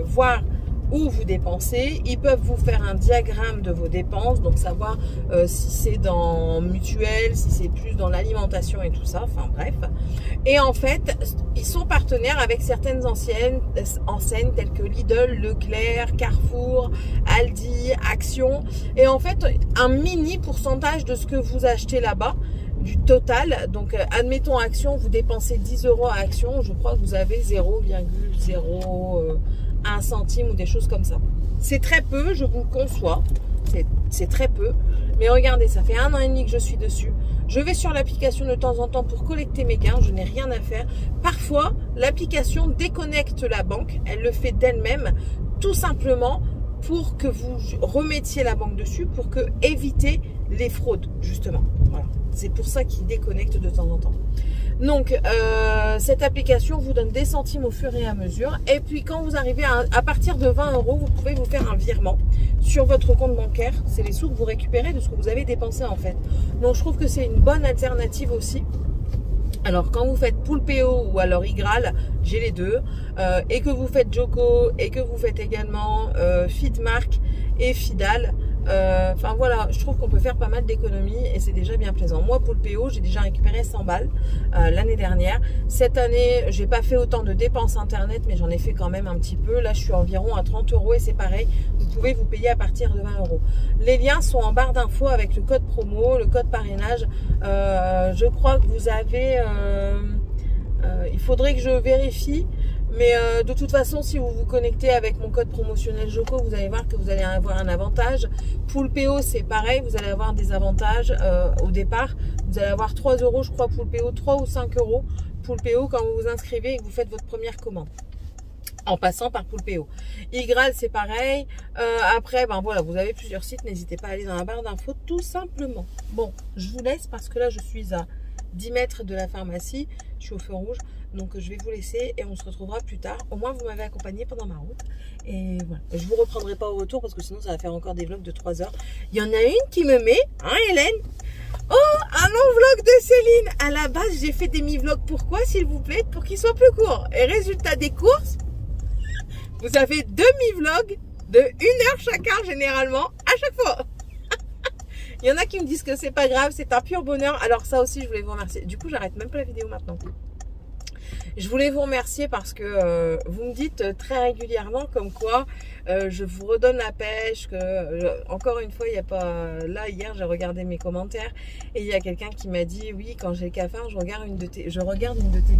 voir où vous dépensez. Ils peuvent vous faire un diagramme de vos dépenses, donc savoir si c'est dans mutuelle, si c'est plus dans l'alimentation et tout ça, enfin bref. Et en fait, ils sont partenaires avec certaines enseignes telles que Lidl, Leclerc, Carrefour, Aldi, Action. Et en fait, un mini pourcentage de ce que vous achetez là-bas, du total, donc admettons Action, vous dépensez 10 € à Action, je crois que vous avez 0,01 centime ou des choses comme ça. C'est très peu, je vous le conçois, c'est très peu, mais regardez, ça fait 1 an et demi que je suis dessus. Je vais sur l'application de temps en temps pour collecter mes gains, je n'ai rien à faire. Parfois, l'application déconnecte la banque, elle le fait d'elle-même, tout simplement pour que vous remettiez la banque dessus, pour que éviter les fraudes, justement. Voilà. C'est pour ça qu'il déconnecte de temps en temps. Donc, cette application vous donne des centimes au fur et à mesure. Et puis, quand vous arrivez à partir de 20 €, vous pouvez vous faire un virement sur votre compte bancaire. C'est les sous que vous récupérez de ce que vous avez dépensé, en fait. Donc, je trouve que c'est une bonne alternative aussi. Alors, quand vous faites Poulpeo ou alors Igral, j'ai les deux, et que vous faites Joko, et que vous faites également Fitmark et Fidal, enfin voilà, je trouve qu'on peut faire pas mal d'économies et c'est déjà bien plaisant. Moi, Poulpeo, j'ai déjà récupéré 100 balles l'année dernière. Cette année, j'ai pas fait autant de dépenses internet, mais j'en ai fait quand même un petit peu. Là, je suis environ à 30 € et c'est pareil, vous pouvez vous payer à partir de 20 €. Les liens sont en barre d'infos avec le code promo, le code parrainage. Je crois que vous avez... il faudrait que je vérifie, mais de toute façon, si vous vous connectez avec mon code promotionnel Joko, vous allez voir que vous allez avoir un avantage. Poulpeo, c'est pareil, vous allez avoir des avantages au départ. Vous allez avoir 3 €, je crois, Poulpeo, 3 ou 5 € Poulpeo quand vous vous inscrivez et que vous faites votre première commande. en passant par Poulpeo. Igral, c'est pareil. Après, ben voilà, vous avez plusieurs sites. N'hésitez pas à aller dans la barre d'infos, tout simplement. Bon, je vous laisse parce que là, je suis à 10 mètres de la pharmacie. Je suis au feu rouge. Donc, je vais vous laisser et on se retrouvera plus tard. Au moins, vous m'avez accompagné pendant ma route. Et voilà. Je vous reprendrai pas au retour parce que sinon, ça va faire encore des vlogs de 3 heures. Il y en a une qui me met, hein, Hélène? Oh, un long vlog de Céline. À la base, j'ai fait des mi-vlogs. Pourquoi, s'il vous plaît? Pour qu'ils soient plus courts. Et résultat des courses, vous avez 2 mi-vlogs de 1 heure chacun, généralement, à chaque fois. Il y en a qui me disent que c'est pas grave, c'est un pur bonheur. Alors ça aussi, je voulais vous remercier. Du coup, j'arrête même pas la vidéo maintenant. Je voulais vous remercier parce que vous me dites très régulièrement comme quoi je vous redonne la pêche, que encore une fois, il n'y a pas... Là, hier, j'ai regardé mes commentaires et il y a quelqu'un qui m'a dit, oui, quand j'ai le cafard, je regarde une de tes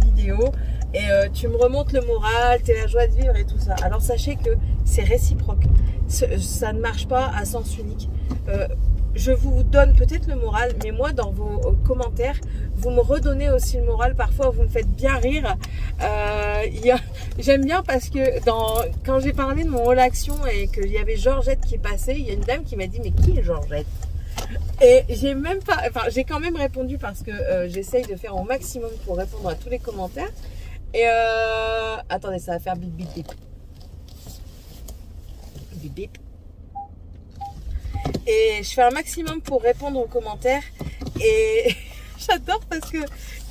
vidéos et tu me remontes le moral, t'es la joie de vivre et tout ça. Alors, sachez que c'est réciproque. Ça ne marche pas à sens unique. Je vous donne peut-être le moral, mais moi, dans vos commentaires, vous me redonnez aussi le moral. Parfois, vous me faites bien rire. J'aime bien parce que quand j'ai parlé de mon relaxation et qu'il y avait Georgette qui passait, il y a une dame qui m'a dit, mais qui est Georgette? Et j'ai même pas, enfin, j'ai quand même répondu parce que j'essaye de faire au maximum pour répondre à tous les commentaires. Et attendez, ça va faire bip bip bip. Bip bip. Et je fais un maximum pour répondre aux commentaires. Et j'adore parce que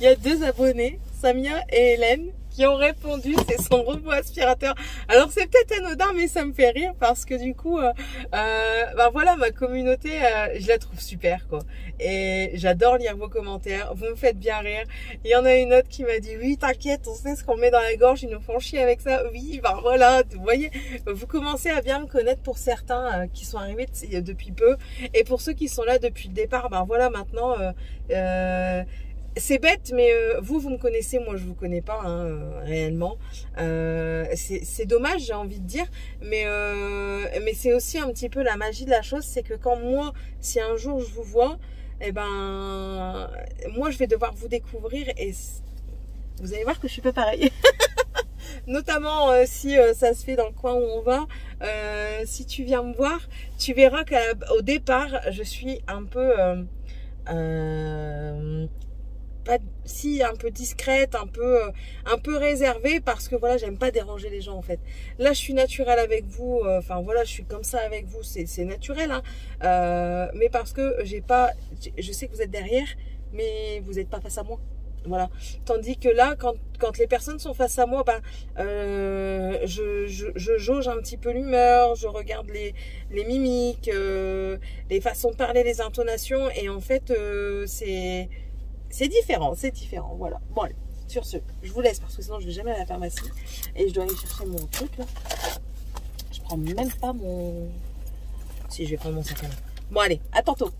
il y a 2 abonnés, Samia et Hélène, qui ont répondu, c'est son robot aspirateur. Alors c'est peut-être anodin, mais ça me fait rire parce que du coup, ben voilà, ma communauté, je la trouve super, quoi. Et j'adore lire vos commentaires, vous me faites bien rire. Il y en a une autre qui m'a dit, oui, t'inquiète, on sait ce qu'on met dans la gorge, ils nous font chier avec ça. Oui, ben voilà, vous voyez, vous commencez à bien me connaître pour certains qui sont arrivés depuis peu. Et pour ceux qui sont là depuis le départ, ben voilà, maintenant... c'est bête, mais vous me connaissez, moi je vous connais pas hein, réellement. C'est dommage, j'ai envie de dire, mais c'est aussi un petit peu la magie de la chose, c'est que quand moi, si un jour je vous vois, eh ben, moi je vais devoir vous découvrir et vous allez voir que je suis pas pareil. Notamment si ça se fait dans le coin où on va, si tu viens me voir, tu verras qu'au départ, je suis un peu... un peu discrète, un peu réservée parce que voilà, j'aime pas déranger les gens en fait. Là, je suis naturelle avec vous, enfin voilà, je suis comme ça avec vous, c'est naturel, hein, mais parce que je sais que vous êtes derrière, mais vous n'êtes pas face à moi. Voilà. Tandis que là, quand les personnes sont face à moi, ben, je jauge un petit peu l'humeur, je regarde les mimiques, les façons de parler, les intonations, et en fait, c'est différent, voilà. Bon, allez, sur ce, je vous laisse parce que sinon je vais jamais à la pharmacie et je dois aller chercher mon truc là. Je prends même pas mon... Si, je vais prendre mon sac à main. Bon, allez, à tantôt.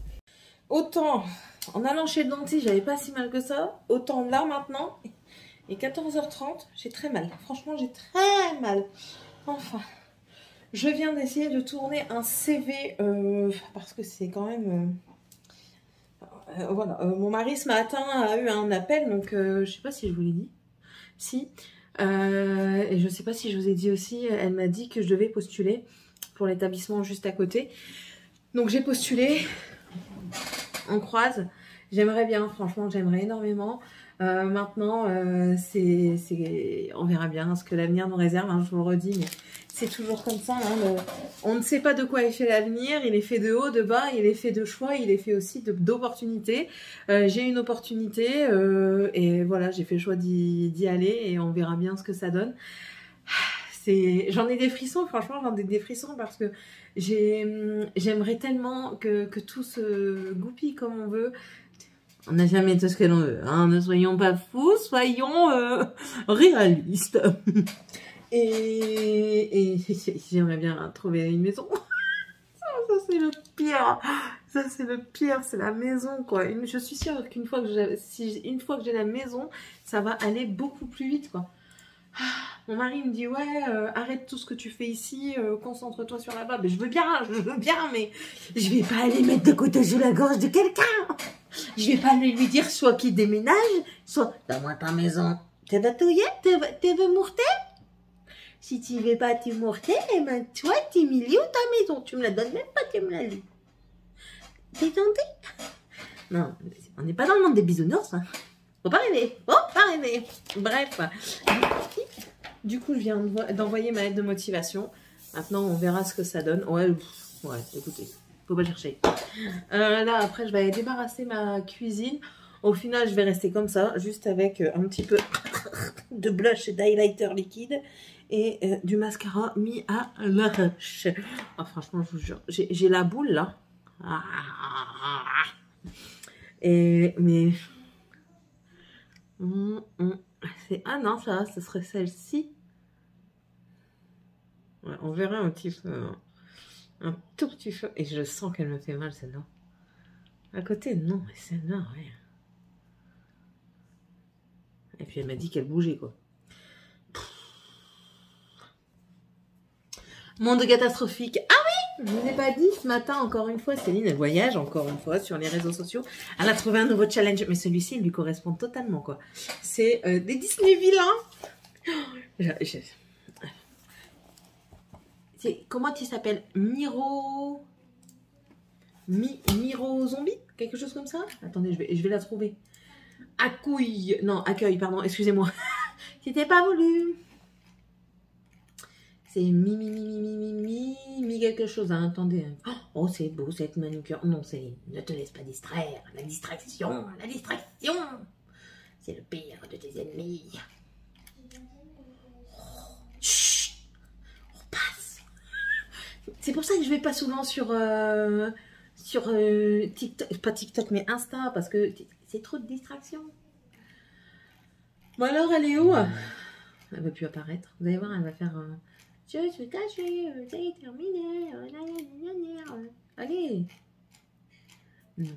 Autant en allant chez le dentiste, j'avais pas si mal que ça. Autant là maintenant, et 14h30, j'ai très mal. Franchement, j'ai très mal. Enfin, je viens d'essayer de tourner un CV parce que c'est quand même... voilà, mon mari ce matin a eu un appel, donc je sais pas si je vous l'ai dit. Si. Et je sais pas si je vous ai dit aussi, elle m'a dit que je devais postuler pour l'établissement juste à côté. Donc j'ai postulé, on croise. J'aimerais bien, franchement, j'aimerais énormément. Maintenant, on verra bien ce que l'avenir nous réserve, hein, je vous le redis, mais c'est toujours comme ça. Hein, on ne sait pas de quoi est fait l'avenir, il est fait de haut, de bas, il est fait de choix, il est fait aussi d'opportunités. J'ai une opportunité et voilà, j'ai fait le choix d'y aller et on verra bien ce que ça donne. J'en ai des frissons, franchement, j'en ai des frissons parce que j'aimerais tellement que tout se goupille comme on veut. On n'a jamais tout ce que l'on veut, hein. Ne soyons pas fous, soyons réalistes. Et j'aimerais bien trouver une maison. Ça c'est le pire. Ça c'est le pire, c'est la maison quoi. Je suis sûre qu'une fois que j'ai la maison, ça va aller beaucoup plus vite quoi. Mon mari me dit ouais, arrête tout ce que tu fais ici, concentre-toi sur là-bas. Mais je veux bien, mais je vais pas aller mettre de côté sous la gorge de quelqu'un. Je vais pas lui dire soit qu'il déménage, soit donne-moi ta maison. Tu veux touiller, tu veux mourter. Si tu veux pas te morter, eh ben toi, t'es milieu de ta maison. Tu me la donnes même pas, tu me la lis. T'es tenté? Non, on n'est pas dans le monde des bisounours. Hein. Faut pas rêver. Faut pas rêver. Bref. Du coup, je viens d'envoyer ma lettre de motivation. Maintenant, on verra ce que ça donne. Ouais, écoutez, faut pas chercher. Là, après, je vais aller débarrasser ma cuisine. Au final, je vais rester comme ça, juste avec un petit peu de blush et d'highlighter liquide et du mascara mis à l'arrache. Oh, franchement, je vous jure, j'ai la boule là. Mais ah non, ça serait celle-ci. Ouais, on verra un petit peu, un tout petit peu. Et je sens qu'elle me fait mal celle-là. À côté, non, mais celle-là, ouais. Et puis elle m'a dit qu'elle bougeait, quoi. Monde catastrophique. Ah oui, je vous ai pas dit ce matin, encore une fois, Céline, elle voyage encore une fois sur les réseaux sociaux. Elle a trouvé un nouveau challenge, mais celui-ci, il lui correspond totalement, quoi. C'est des Disney vilains. Comment tu s'appelles? Miro Zombie? Quelque chose comme ça? Attendez, je vais la trouver. Accueil, pardon, excusez-moi. C'était pas voulu. C'est mi quelque chose. Hein. Attendez. Oh, c'est beau cette manucure. Non, c'est ne te laisse pas distraire. La distraction. C'est le pire de tes ennemis. Chut. On passe. C'est pour ça que je vais pas souvent sur TikTok, pas TikTok, mais Insta, parce que c'est trop de distractions. Bon alors, elle est où? Elle va plus apparaître. Vous allez voir, elle va faire... Je suis cachée, c'est terminé. Allez. Non.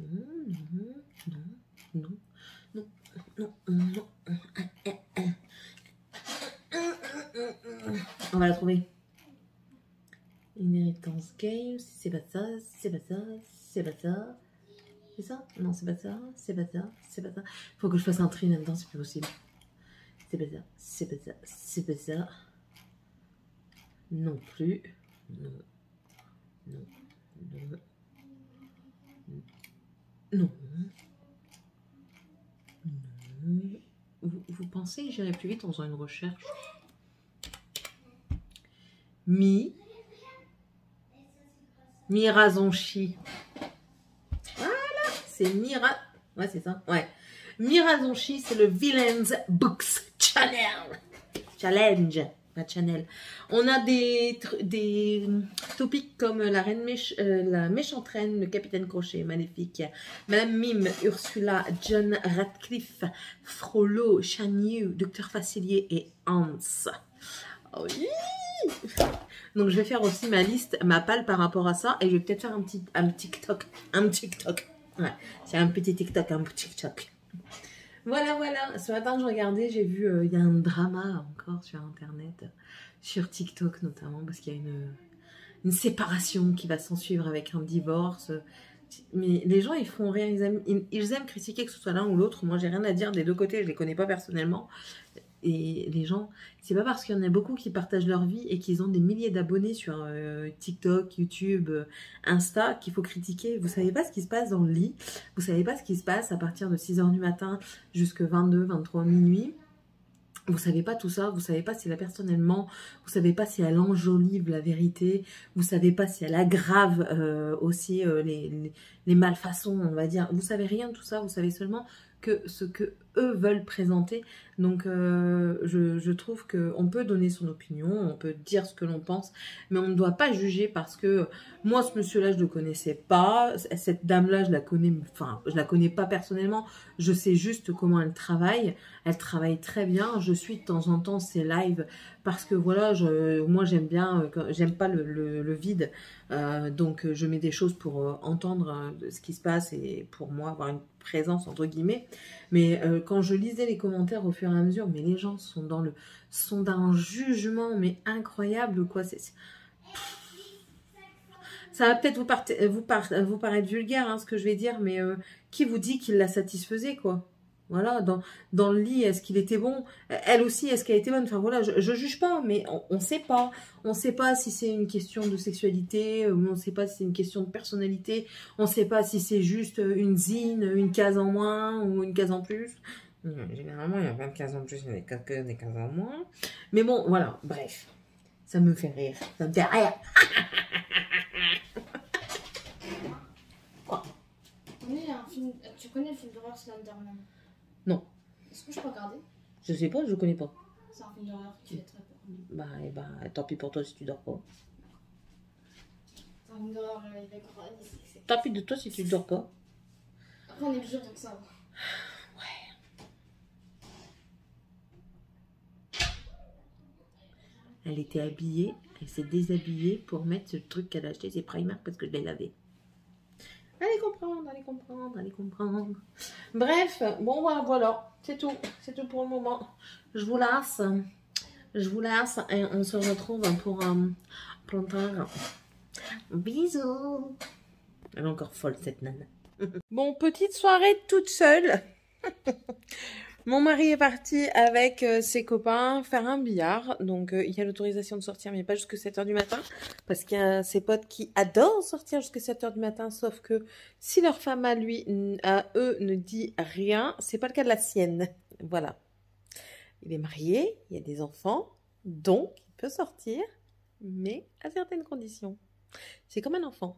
On va la trouver. Inheritance Game, c'est pas ça. C'est ça? Non, c'est pas ça. Faut que je fasse un tri là-dedans, c'est plus possible. C'est pas ça. Non plus. Non. Vous pensez que j'irai plus vite en faisant une recherche? Mirazonchi. Voilà, c'est Ouais, c'est ça. Ouais. Mirazonchi, c'est le Villains Books Challenge. Pas Channel. On a des topics comme la méchante reine, le capitaine Crochet, Maléfique, Madame Mime, Ursula, John Radcliffe, Frollo, Shan Yu, Docteur Facilier et Hans. Oh oui. Donc je vais faire aussi ma palle par rapport à ça et je vais peut-être faire un TikTok. Ouais, c'est un petit TikTok. Voilà. Ce matin, je regardais, j'ai vu, il y a un drama encore sur Internet, sur TikTok notamment, parce qu'il y a une séparation qui va s'en suivre avec un divorce. Mais les gens, ils font rien, ils aiment critiquer que ce soit l'un ou l'autre. Moi, j'ai rien à dire des deux côtés, je les connais pas personnellement. Et les gens, c'est pas parce qu'il y en a beaucoup qui partagent leur vie et qu'ils ont des milliers d'abonnés sur TikTok, YouTube, Insta qu'il faut critiquer. Vous savez pas ce qui se passe dans le lit. Vous savez pas ce qui se passe à partir de 6 h du matin jusqu'à 22, 23, minuit. Vous savez pas tout ça, vous savez pas si la personne elle ment, vous savez pas si elle enjolive la vérité, vous savez pas si elle aggrave aussi les malfaçons, on va dire. Vous savez rien de tout ça, vous savez seulement que ce que eux veulent présenter. Donc je trouve qu'on peut donner son opinion, on peut dire ce que l'on pense, mais on ne doit pas juger parce que moi ce monsieur-là je ne le connaissais pas, cette dame-là je la connais, enfin je la connais pas personnellement, je sais juste comment elle travaille très bien, je suis de temps en temps ses lives parce que voilà, moi j'aime bien, j'aime pas le vide, donc je mets des choses pour entendre ce qui se passe et pour moi avoir une présence entre guillemets, mais quand je lisais les commentaires au fur et à mesure, mais les gens sont d'un jugement mais incroyable quoi. Ça va peut-être vous paraître vulgaire hein, ce que je vais dire, mais qui vous dit qu'il la satisfaisait quoi? Voilà, dans le lit, est-ce qu'il était bon? Elle aussi, est-ce qu'elle était bonne? Enfin voilà, je juge pas, mais on sait pas. On sait pas si c'est une question de sexualité, ou on sait pas si c'est une question de personnalité, on sait pas si c'est juste une zine, une case en moins ou une case en plus. Généralement, il y a pas de cases en plus, il y a des cases en moins. Mais bon, voilà, bref. Ça me fait rire. Ça me fait rire. Tu connais le film d'horreur Slenderman? Non. Est-ce que je peux regarder? Je sais pas, je connais pas. C'est un film d'horreur qui fait très peur. Bah, tant pis pour toi si tu dors pas. C'est un film d'horreur, Tant pis de toi si tu dors pas. Après, on est plusieurs, donc ça va. Elle était habillée, elle s'est déshabillée pour mettre ce truc qu'elle a acheté, c'est Primark parce que je l'ai lavé. Allez comprendre, allez comprendre, allez comprendre. Bref, bon voilà, c'est tout pour le moment. Je vous laisse et on se retrouve pour plus tard. Bisous. Elle est encore folle cette nana. Bon, petite soirée toute seule. Mon mari est parti avec ses copains faire un billard. Donc, il y a l'autorisation de sortir, mais pas jusque 7 h du matin. Parce qu'il y a ses potes qui adorent sortir jusqu'à 7 h du matin. Sauf que si leur femme à eux, ne dit rien, c'est pas le cas de la sienne. Voilà. Il est marié, il y a des enfants. Donc, il peut sortir, mais à certaines conditions. C'est comme un enfant.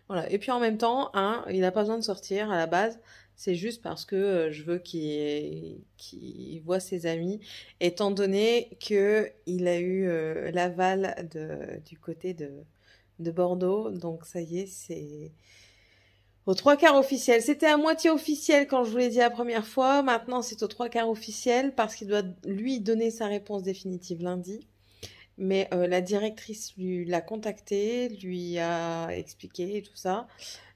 Voilà. Et puis en même temps, hein, il n'a pas besoin de sortir à la base. C'est juste parce que je veux qu'il voit ses amis, étant donné qu'il a eu l'aval du côté de Bordeaux. Donc ça y est, c'est aux 3/4 officiel. C'était à moitié officiel quand je vous l'ai dit la première fois. Maintenant, c'est aux 3/4 officiel parce qu'il doit lui donner sa réponse définitive lundi. Mais la directrice l'a contacté, lui a expliqué et tout ça.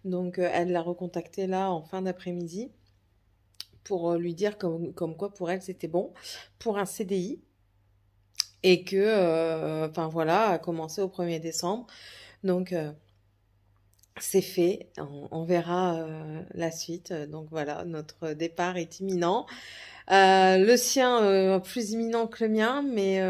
Donc, elle l'a recontacté là en fin d'après-midi pour lui dire comme quoi pour elle c'était bon pour un CDI et que, enfin voilà, a commencé au 1er décembre. Donc, c'est fait. On verra la suite. Donc voilà, notre départ est imminent. Le sien plus imminent que le mien, mais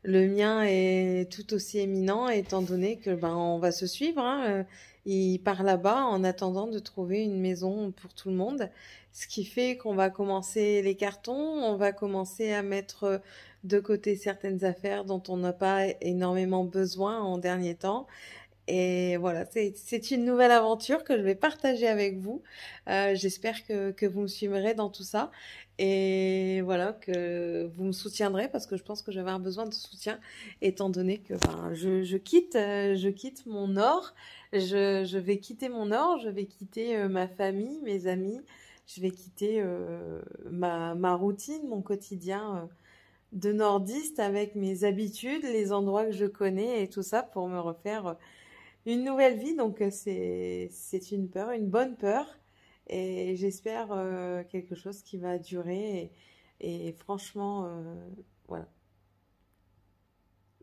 le mien est tout aussi éminent étant donné que on va se suivre. Hein. Il part là-bas en attendant de trouver une maison pour tout le monde. Ce qui fait qu'on va commencer les cartons, on va commencer à mettre de côté certaines affaires dont on n'a pas énormément besoin en dernier temps. Et voilà, c'est une nouvelle aventure que je vais partager avec vous. J'espère que vous me suivrez dans tout ça. Et voilà, que vous me soutiendrez parce que je pense que j'avais un besoin de soutien étant donné que je quitte mon nord. Je vais quitter mon nord, je vais quitter ma famille, mes amis. Je vais quitter ma routine, mon quotidien de nordiste avec mes habitudes, les endroits que je connais et tout ça pour me refaire une nouvelle vie. Donc c'est une peur, une bonne peur. Et j'espère quelque chose qui va durer. Et franchement, voilà.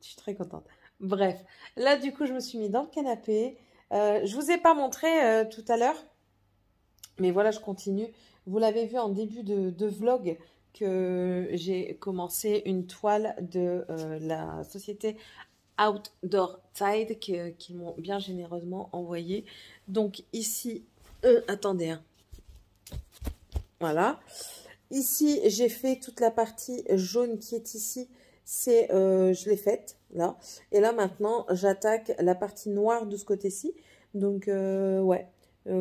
Je suis très contente. Bref, là du coup, je me suis mis dans le canapé. Je vous ai pas montré tout à l'heure. Mais voilà, je continue. Vous l'avez vu en début de vlog que j'ai commencé une toile de la société Outdoor Tide qui m'ont bien généreusement envoyé. Donc ici, attendez, hein. Voilà. Ici, j'ai fait toute la partie jaune qui est ici. C'est, je l'ai faite là. Et là maintenant, j'attaque la partie noire de ce côté-ci. Donc ouais,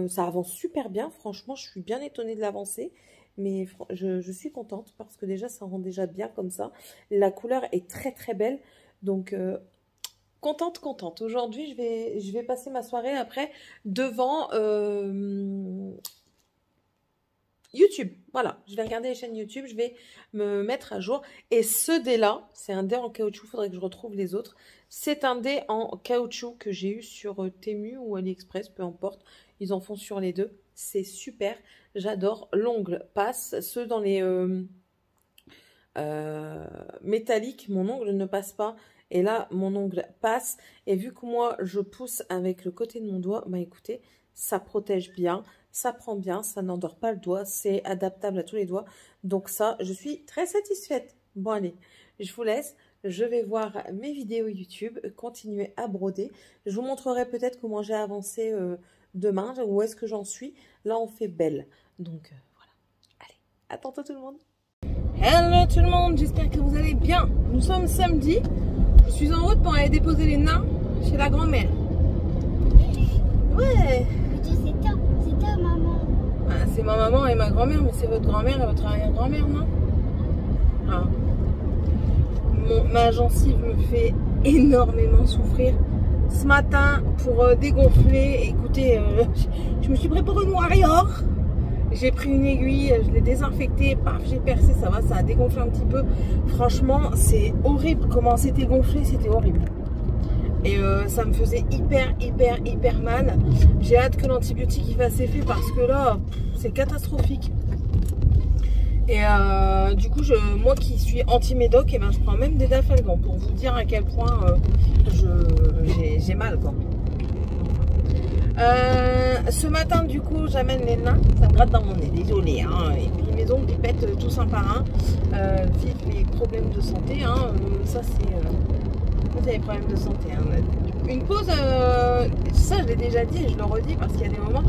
ça avance super bien. Franchement, je suis bien étonnée de l'avancée. Mais je suis contente parce que déjà, ça rend déjà bien comme ça. La couleur est très très belle. Donc contente. Aujourd'hui, je vais passer ma soirée après devant YouTube. Voilà, je vais regarder les chaînes YouTube, je vais me mettre à jour. Et ce dé-là, c'est un dé en caoutchouc, il faudrait que je retrouve les autres. C'est un dé en caoutchouc que j'ai eu sur Temu ou AliExpress, peu importe. Ils en font sur les deux. C'est super, j'adore. L'ongle passe. Ceux dans les métalliques, mon ongle ne passe pas. Et là, mon ongle passe. Et vu que moi, je pousse avec le côté de mon doigt, bah écoutez, ça protège bien, ça prend bien, ça n'endort pas le doigt, c'est adaptable à tous les doigts. Donc ça, je suis très satisfaite. Bon allez, je vous laisse. Je vais voir mes vidéos YouTube, continuer à broder. Je vous montrerai peut-être comment j'ai avancé demain, où est-ce que j'en suis. Là, on fait belle. Donc voilà. Allez, à tantôt tout le monde. Hello tout le monde, j'espère que vous allez bien. Nous sommes samedi. Je suis en route pour aller déposer les nains chez la grand-mère. Ouais. C'est ta maman. Ah, c'est ma maman et ma grand-mère, mais c'est votre grand-mère et votre arrière-grand-mère, non? Ah. Ma gencive me fait énormément souffrir. Ce matin, pour dégonfler, écoutez, je me suis préparée une warrior. J'ai pris une aiguille, je l'ai désinfectée, paf, j'ai percé, ça va, ça a dégonflé un petit peu. Franchement, c'est horrible comment c'était gonflé, c'était horrible. Et ça me faisait hyper mal. J'ai hâte que l'antibiotique il fasse effet parce que là, c'est catastrophique. Et du coup, moi qui suis anti-médoc, et ben, je prends même des dafalgan pour vous dire à quel point j'ai mal, quoi. Ce matin, du coup, j'amène les nains. Ça me gratte dans mon nez, désolé. Hein. Et puis mes ongles, ils pètent tous un par un. Vive les problèmes de santé. Hein. Ça, c'est les problèmes de santé. Hein. Une pause, ça, je l'ai déjà dit et je le redis parce qu'il y a des moments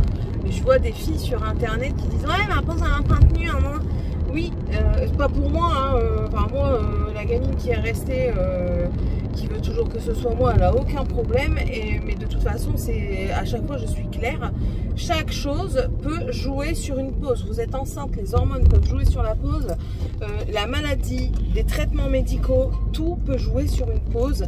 où je vois des filles sur internet qui disent ouais, ma pause a un contenu, hein. Oui, c'est pas pour moi, hein. Enfin, moi, la gamine qui est restée, qui veut toujours que ce soit moi, elle a aucun problème. Mais de toute façon, à chaque fois, je suis claire. Chaque chose peut jouer sur une pause. Vous êtes enceinte, les hormones peuvent jouer sur la pause. La maladie, des traitements médicaux, tout peut jouer sur une pause.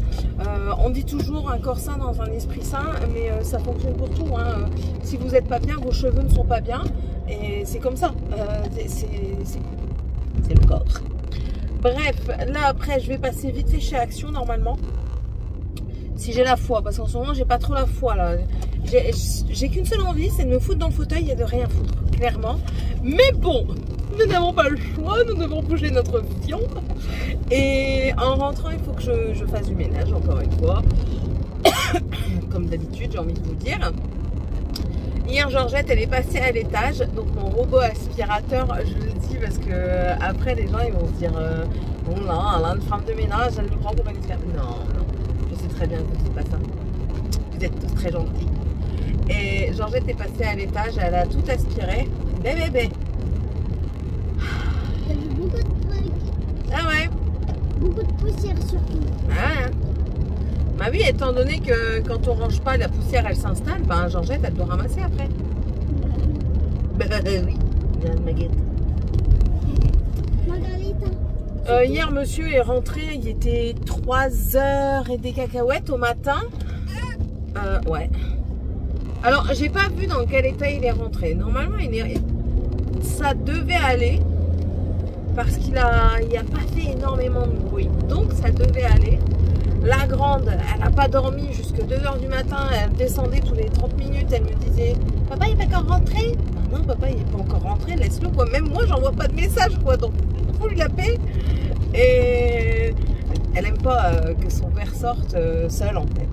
On dit toujours un corps sain dans un esprit sain, mais ça fonctionne pour tout. Hein. Si vous n'êtes pas bien, vos cheveux ne sont pas bien. Et c'est comme ça. C'est le corps. Bref, là après, je vais passer vite fait chez Action normalement. Si j'ai la foi, parce qu'en ce moment, j'ai pas trop la foi là. J'ai qu'une seule envie, c'est de me foutre dans le fauteuil et de rien foutre, clairement. Mais bon, nous n'avons pas le choix, nous devons bouger notre vision. Et en rentrant, il faut que je fasse du ménage, encore une fois. Comme d'habitude, j'ai envie de vous dire. Hier, Georgette, elle est passée à l'étage. Donc, mon robot aspirateur, je le dis parce que après, les gens, ils vont se dire bon, là, elle a une femme de ménage, elle le prend pour une esclave. Non, je sais très bien que c'est pas ça. Vous êtes tous très gentils. Et Georgette est passée à l'étage, elle a tout aspiré. Bébé. Il y avait beaucoup de trucs. Ah ouais. Beaucoup de poussière surtout. Ah ouais. Bah oui, étant donné que quand on range pas, la poussière elle s'installe, ben Georgette elle doit ramasser après. Bah oui, bien Maguette. Margarita. Hier monsieur est rentré, il était 3h et des cacahuètes au matin. Ouais. Alors j'ai pas vu dans quel état il est rentré. Normalement ça devait aller. Parce qu'il a pas fait énormément de bruit. Donc ça devait aller. La grande, elle n'a pas dormi jusqu'à 2h du matin. Elle descendait tous les 30 minutes. Elle me disait papa il n'est pas encore rentré. Non papa il n'est pas encore rentré, laisse-le quoi. Même moi j'envoie pas de message quoi. Donc il faut lui la paix. Et elle aime pas que son père sorte seul en fait.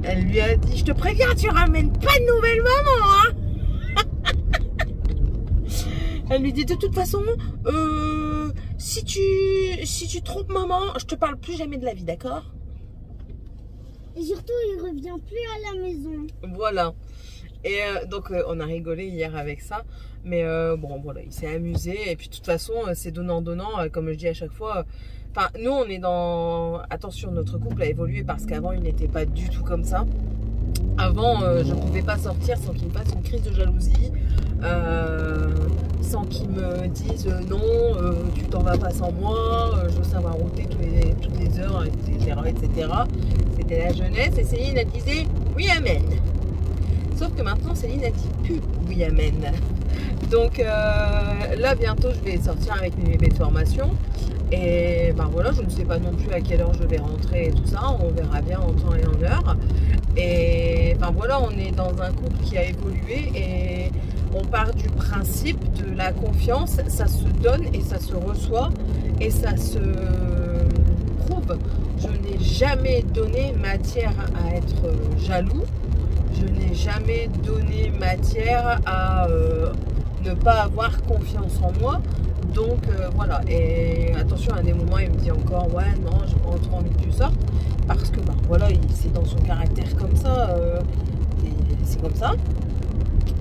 Elle lui a dit je te préviens tu ramènes pas de nouvelles mamans hein. Elle lui dit de toute façon, si tu trompes maman, je te parle plus jamais de la vie, d'accord? Et surtout, il revient plus à la maison. Voilà. Et donc, on a rigolé hier avec ça. Mais bon, voilà, il s'est amusé. Et puis, de toute façon, c'est donnant-donnant. Comme je dis à chaque fois. Enfin, nous, on est dans... Attention, notre couple a évolué parce qu'avant, il n'était pas du tout comme ça. Avant, je ne pouvais pas sortir sans qu'il me fasse une crise de jalousie. Sans qu'ils me disent non, tu t'en vas pas sans moi, je veux savoir où t'es toutes les heures, etc. C'était la jeunesse et Céline elle disait oui amen. Sauf que maintenant Céline elle dit plus oui amen. Donc là bientôt je vais sortir avec mes bébés de formation et ben voilà, je ne sais pas non plus à quelle heure je vais rentrer et tout ça, on verra bien en temps et en heure. Et ben voilà, on est dans un couple qui a évolué et on part du principe de la confiance, ça se donne et ça se reçoit et ça se prouve. Je n'ai jamais donné matière à être jaloux, je n'ai jamais donné matière à ne pas avoir confiance en moi. Donc voilà, et attention, à des moments il me dit encore ouais non, j'ai pas trop envie que tu sortes, parce que bah voilà, c'est dans son caractère comme ça, c'est comme ça.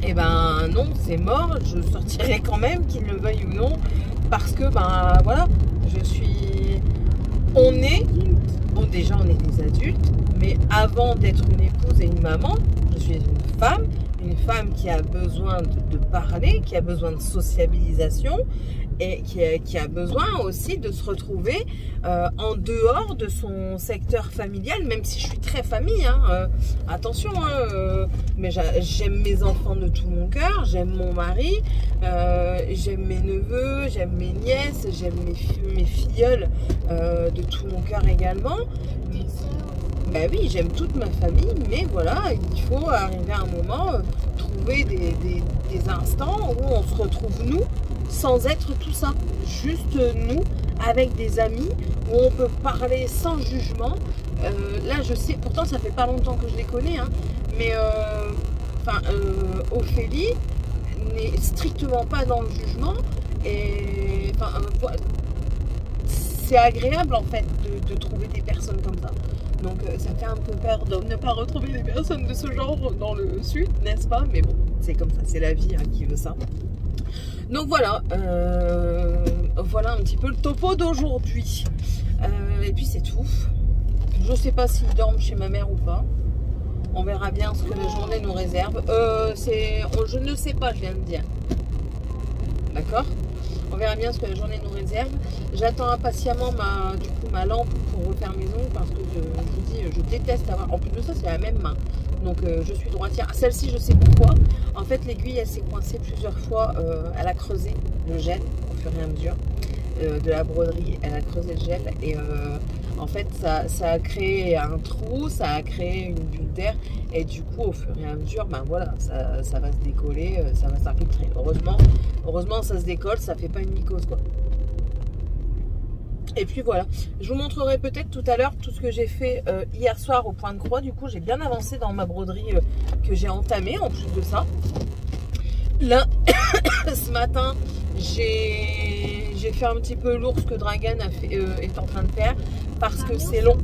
Et ben non, c'est mort, je sortirai quand même, qu'il le veuille ou non, parce que ben voilà, on est des adultes, mais avant d'être une épouse et une maman, je suis une femme qui a besoin de parler, qui a besoin de sociabilisation, et qui a besoin aussi de se retrouver en dehors de son secteur familial, même si je suis très famille, hein, attention, hein, mais j'aime mes enfants de tout mon cœur, j'aime mon mari, j'aime mes neveux, j'aime mes nièces, j'aime mes filleuls de tout mon cœur également. Ben oui, j'aime toute ma famille, mais voilà, il faut arriver à un moment, trouver des instants où on se retrouve nous, sans être tout ça, juste nous, avec des amis, où on peut parler sans jugement. Là, je sais, pourtant ça fait pas longtemps que je les connais, hein, mais Ophélie n'est strictement pas dans le jugement, et c'est agréable en fait de trouver des personnes comme ça. Donc ça fait un peu peur de ne pas retrouver des personnes de ce genre dans le sud, n'est-ce pas? Mais bon, c'est comme ça, c'est la vie, hein, qui veut ça. Donc voilà, voilà un petit peu le topo d'aujourd'hui. Et puis c'est tout. Je ne sais pas s'ils dorment chez ma mère ou pas. On verra bien ce que la journée nous réserve. Je ne sais pas, je viens de dire. D'accord? On verra bien ce que la journée nous réserve. J'attends impatiemment ma lampe pour refaire mes ongles, parce que je vous dis, je déteste avoir. En plus de ça, c'est la même main. Donc je suis droitière. Celle-ci, je sais pourquoi. En fait, l'aiguille, elle s'est coincée plusieurs fois. Elle a creusé le gel au fur et à mesure de la broderie. Elle a creusé le gel et en fait, ça a créé un trou, ça a créé une bulle d'air, et du coup, au fur et à mesure, ben voilà, ça va se décoller, ça va s'infiltrer. Heureusement, ça se décolle, ça fait pas une mycose, quoi. Et puis voilà, je vous montrerai peut-être tout à l'heure tout ce que j'ai fait hier soir au Point de Croix. Du coup, j'ai bien avancé dans ma broderie que j'ai entamée, en plus de ça. Là, ce matin, j'ai fait un petit peu l'ours que Dragan est en train de faire, parce que c'est long.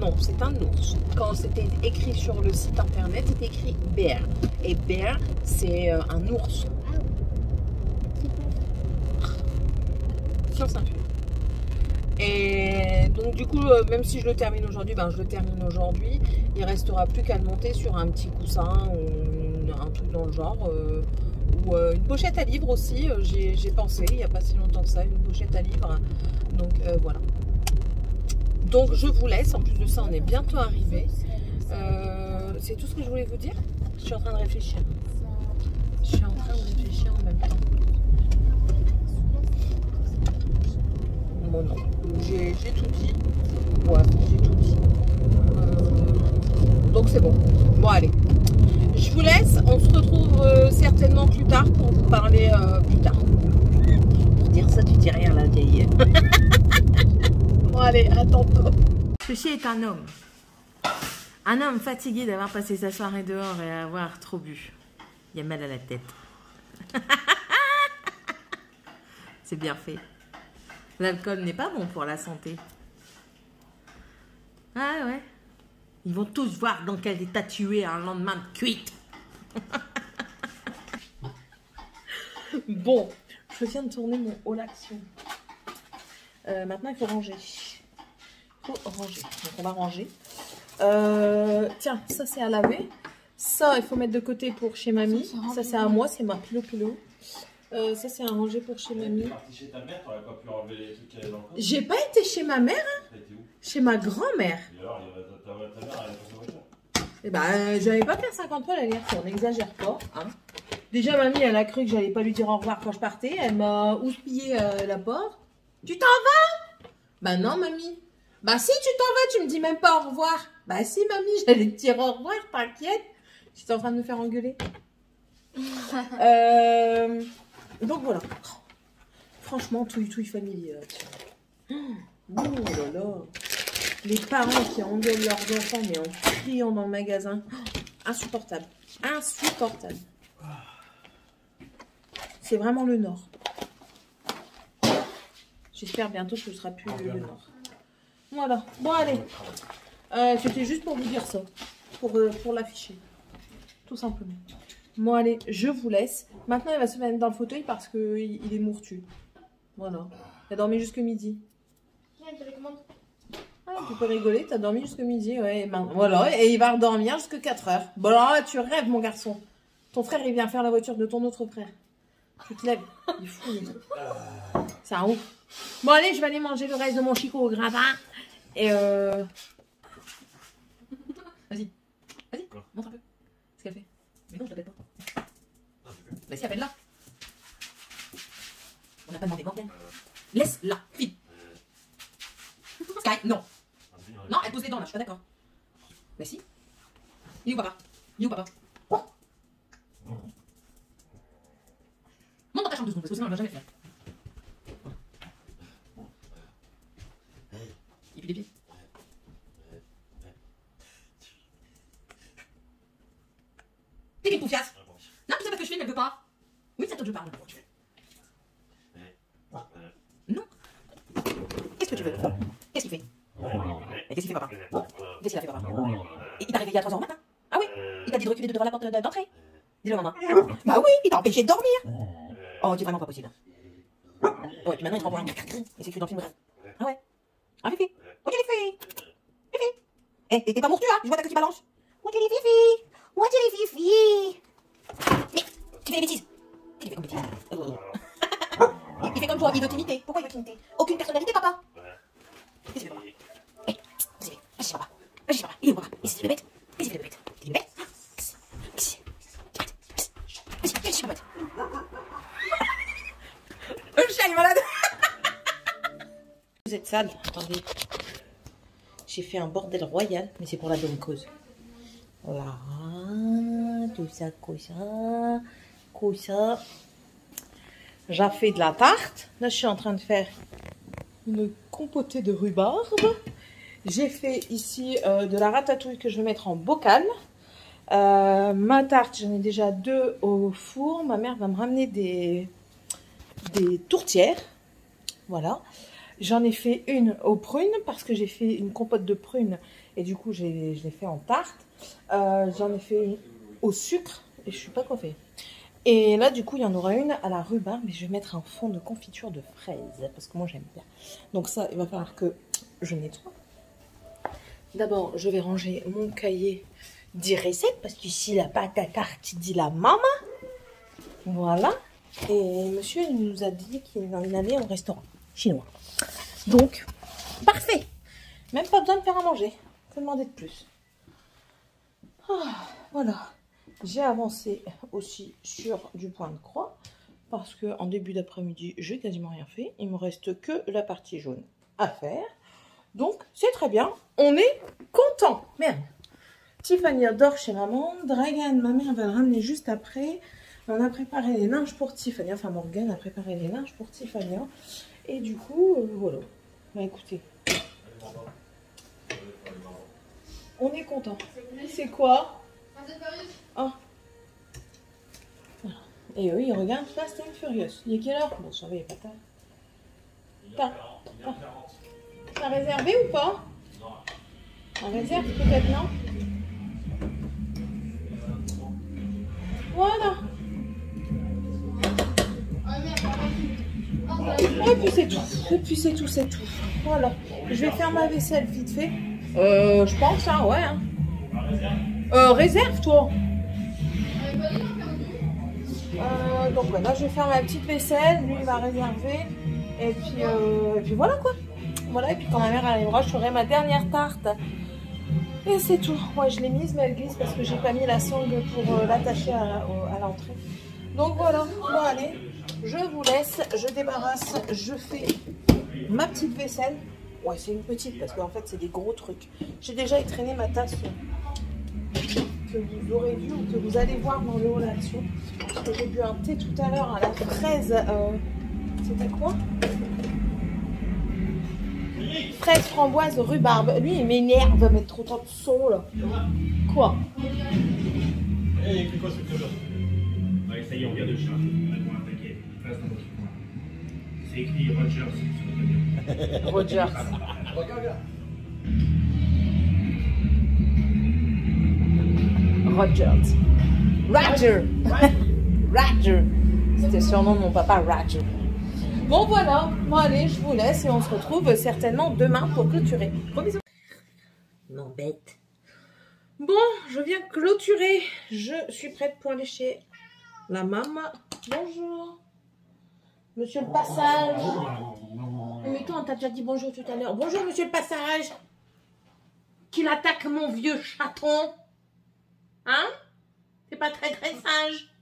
Non, c'est un ours. Quand c'était écrit sur le site internet, c'était écrit bear. Et bear, c'est un ours. Science infuse. Et donc du coup, même si je le termine aujourd'hui, ben je le termine aujourd'hui. Il restera plus qu'à le monter sur un petit coussin ou un truc dans le genre. Ou une pochette à livres aussi, j'ai pensé, il n'y a pas si longtemps que ça, une pochette à livres. Donc voilà. Donc je vous laisse, en plus de ça on est bientôt arrivé. C'est tout ce que je voulais vous dire. Je suis en train de réfléchir. Je suis en train de réfléchir en même temps. Bon non, j'ai tout dit. Ouais, j'ai tout dit. Donc c'est bon. Bon allez. Je vous laisse, on se retrouve certainement plus tard pour vous parler plus tard. Pour dire ça, tu dis rien la vieille. Bon allez, à tantôt. Ceci est un homme. Un homme fatigué d'avoir passé sa soirée dehors et avoir trop bu. Il a mal à la tête. C'est bien fait. L'alcool n'est pas bon pour la santé. Ah ouais. Ils vont tous voir dans quel état tu es un lendemain de cuite. Bon, je viens de tourner mon haul action. Maintenant, il faut ranger. Donc, on va ranger. Tiens, ça, c'est à laver. Ça, il faut mettre de côté pour chez mamie. Ça, c'est à moi, c'est ma pilo-pilo. Ça, c'est à ranger pour chez mamie. Tu es partie chez ta mère, tu n'aurais pas pu enlever les trucs qu'il y avait dans le coffre. J'ai pas été chez ma mère, hein. Chez ma grand-mère. Et alors, ta mère, elle a pas sa voiture. Eh ben, j'avais pas qu'un 50 poils à l'air, on n'exagère pas. Hein. Déjà, mamie, elle a cru que j'allais pas lui dire au revoir quand je partais. Elle m'a houspillé la porte. Tu t'en vas? Bah non, mamie. Bah si, tu t'en vas, tu me dis même pas au revoir. Bah si, mamie, j'allais te dire au revoir, t'inquiète. J'étais en train de me faire engueuler. Donc voilà. Franchement, touille familier. Oh là là. Les parents qui engueulent leurs enfants, mais en criant dans le magasin. Insupportable. Insupportable. C'est vraiment le Nord. J'espère bientôt que ce sera plus le Nord. Voilà. Bon, allez. C'était juste pour vous dire ça. Pour l'afficher. Tout simplement. Bon, allez, je vous laisse. Maintenant, il va se mettre dans le fauteuil parce qu'il est mourtu. Voilà. Il a dormi jusque midi. Ah, tu peux rigoler, t'as dormi jusque midi, ouais. Et ben, voilà, et il va redormir jusque 4 heures. Bon, alors là, tu rêves, mon garçon. Ton frère, il vient faire la voiture de ton autre frère. Tu te lèves. Il est fou, lui. C'est un ouf. Bon, allez, je vais aller manger le reste de mon chicot au gratin. Et Vas-y. Vas-y, montre un peu ce qu'elle fait. Mais non, je l'appelle pas. Bah si, appelle-la. On n'a pas demandé, Morgane. Laisse-la, fille. Sky, non. Non, elle pose les dents là, je suis pas d'accord. Mais si. Il est où papa? Il est où papa? Monte dans ta chambre 2 secondes, parce que sinon elle va jamais le faire. Il pue des pieds. T'es une poufiasse. Non, tu sais pas ce que je fais, elle veut pas. Oui, c'est à toi que je parle. Non. Qu'est-ce que tu veux? Qu'est-ce qu'il fait? Et qu'est-ce qu'il fait, papa? Qu'est-ce qu'il a fait, papa? Il t'a réveillé à 3h du matin? Ah oui? Il t'a dit de reculer devant la porte d'entrée? Dis-le, maman. Bah oui, il t'a empêché de dormir. Oh, c'est vraiment pas possible. Ouais, puis maintenant il te renvoie un et c'est écrit dans le film. Ah ouais? Ah, Fifi? Où est Fifi? Fifi? Eh, t'es pas mourtu, hein? Je vois ta queue qui balance. Où est Fifi? Où est Fifi? Mais, tu fais des bêtises. Tu fais comme bêtises. Il fait comme toi, il veut t'imiter. Pourquoi il veut t'imiter? Aucune personnalité, papa. Qu'est-ce que tu fais, papa? Eh, vas-y, papa. Vas-y, papa. Il est où, papa? Qu'est-ce que tu fais, bête? Qu'est-ce que tu fais, bête? T'es bête? Vas-y, je suis pas bête. Le chat est malade. Vous êtes sale. Attendez. J'ai fait un bordel royal, mais c'est pour la bonne cause. Voilà. Tout ça, comme ça. J'ai fait de la tarte. Là, je suis en train de faire une compotée de rhubarbe. J'ai fait ici de la ratatouille que je vais mettre en bocal. Ma tarte, j'en ai déjà 2 au four. Ma mère va me ramener des tourtières. Voilà. J'en ai fait une aux prunes parce que j'ai fait une compote de prunes et du coup, je l'ai fait en tarte. J'en ai fait une au sucre et je suis pas coiffée. Et là, du coup, il y en aura une à la rhubarbe, mais je vais mettre un fond de confiture de fraises parce que moi, j'aime bien. Donc ça, il va falloir que je nettoie. D'abord, je vais ranger mon cahier des recettes parce qu'ici, la pâte à tarte dit la maman. Voilà. Et monsieur, il nous a dit qu'il allait au restaurant chinois. Donc, parfait. Même pas besoin de faire à manger. Faut demander de plus. Voilà. J'ai avancé aussi sur du point de croix parce que en début d'après-midi, j'ai quasiment rien fait. Il me reste que la partie jaune à faire. Donc, c'est très bien. On est content. Merde. Tiffany dort chez maman. Dragan, ma mère va le ramener juste après. On a préparé les linges pour Tiffany. Enfin, Morgane a préparé les linges pour Tiffany. Et du coup, voilà. Bah écoutez. On est content. C'est quoi? Oh. Voilà. Et eux, ils regardent Fast and Furious. Il est quelle heure? Bon, ça va, il n'est pas tard. T'as réservé ou pas? On réserve peut-être, non? Voilà. Et puis c'est tout. Et puis c'est tout, c'est tout. Voilà. Je vais faire ma vaisselle vite fait. Je pense, hein, ouais. Hein. Réserve, toi. Donc voilà, je vais faire ma petite vaisselle. Lui, il va réserver. Et puis voilà, quoi. Voilà, et puis quand ma mère arrivera, je ferai ma dernière tarte. Et c'est tout. Moi, je l'ai mise, mais elle glisse parce que j'ai pas mis la sangle pour l'attacher à l'entrée. Donc voilà. Bon, allez. Je vous laisse, je débarrasse, je fais ma petite vaisselle. Ouais, c'est une petite parce qu'en fait, c'est des gros trucs. J'ai déjà étraîné ma tasse que vous aurez vu ou que vous allez voir dans le haut là-dessus. Parce que j'ai bu un thé tout à l'heure à la fraise. C'était quoi? Fraise, framboise, rhubarbe. Lui, il m'énerve, va mettre trop de son là. Quoi? Eh, il y a écrit quoi sur le camion? Ouais, ça y est, on vient de le charger. Maintenant, t'inquiète. Reste dans votre coin. C'est écrit Rogers sur le camion. Rogers. Regarde, regarde. Rogers. Roger. Roger. C'était le surnom de mon papa, Roger. Bon voilà, bon allez, je vous laisse et on se retrouve certainement demain pour clôturer. Gros bisous. Non, bête. Bon, je viens clôturer. Je suis prête pour aller chez la maman. Bonjour. Monsieur le passage. Mais toi, on t'a déjà dit bonjour tout à l'heure. Bonjour, monsieur le passage. Qu'il attaque mon vieux chaton. Hein? C'est pas très très sage.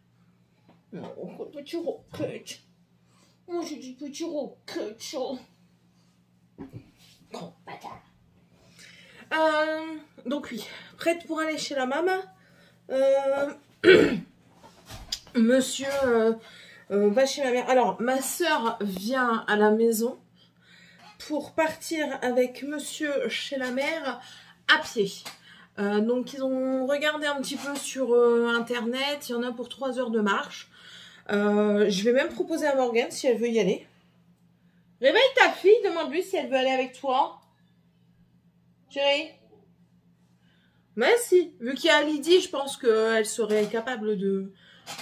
Non, petit roquette. Oh, j'ai dit petit roquette. Gros bâtard. Donc oui, prête pour aller chez la maman. Monsieur va chez ma mère. Alors, ma soeur vient à la maison pour partir avec monsieur chez la mère à pied. Donc, ils ont regardé un petit peu sur Internet. Il y en a pour 3 heures de marche. Je vais même proposer à Morgane si elle veut y aller. Réveille ta fille, demande-lui si elle veut aller avec toi. Chérie? Mais si, vu qu'il y a Lydie, je pense qu'elle serait capable de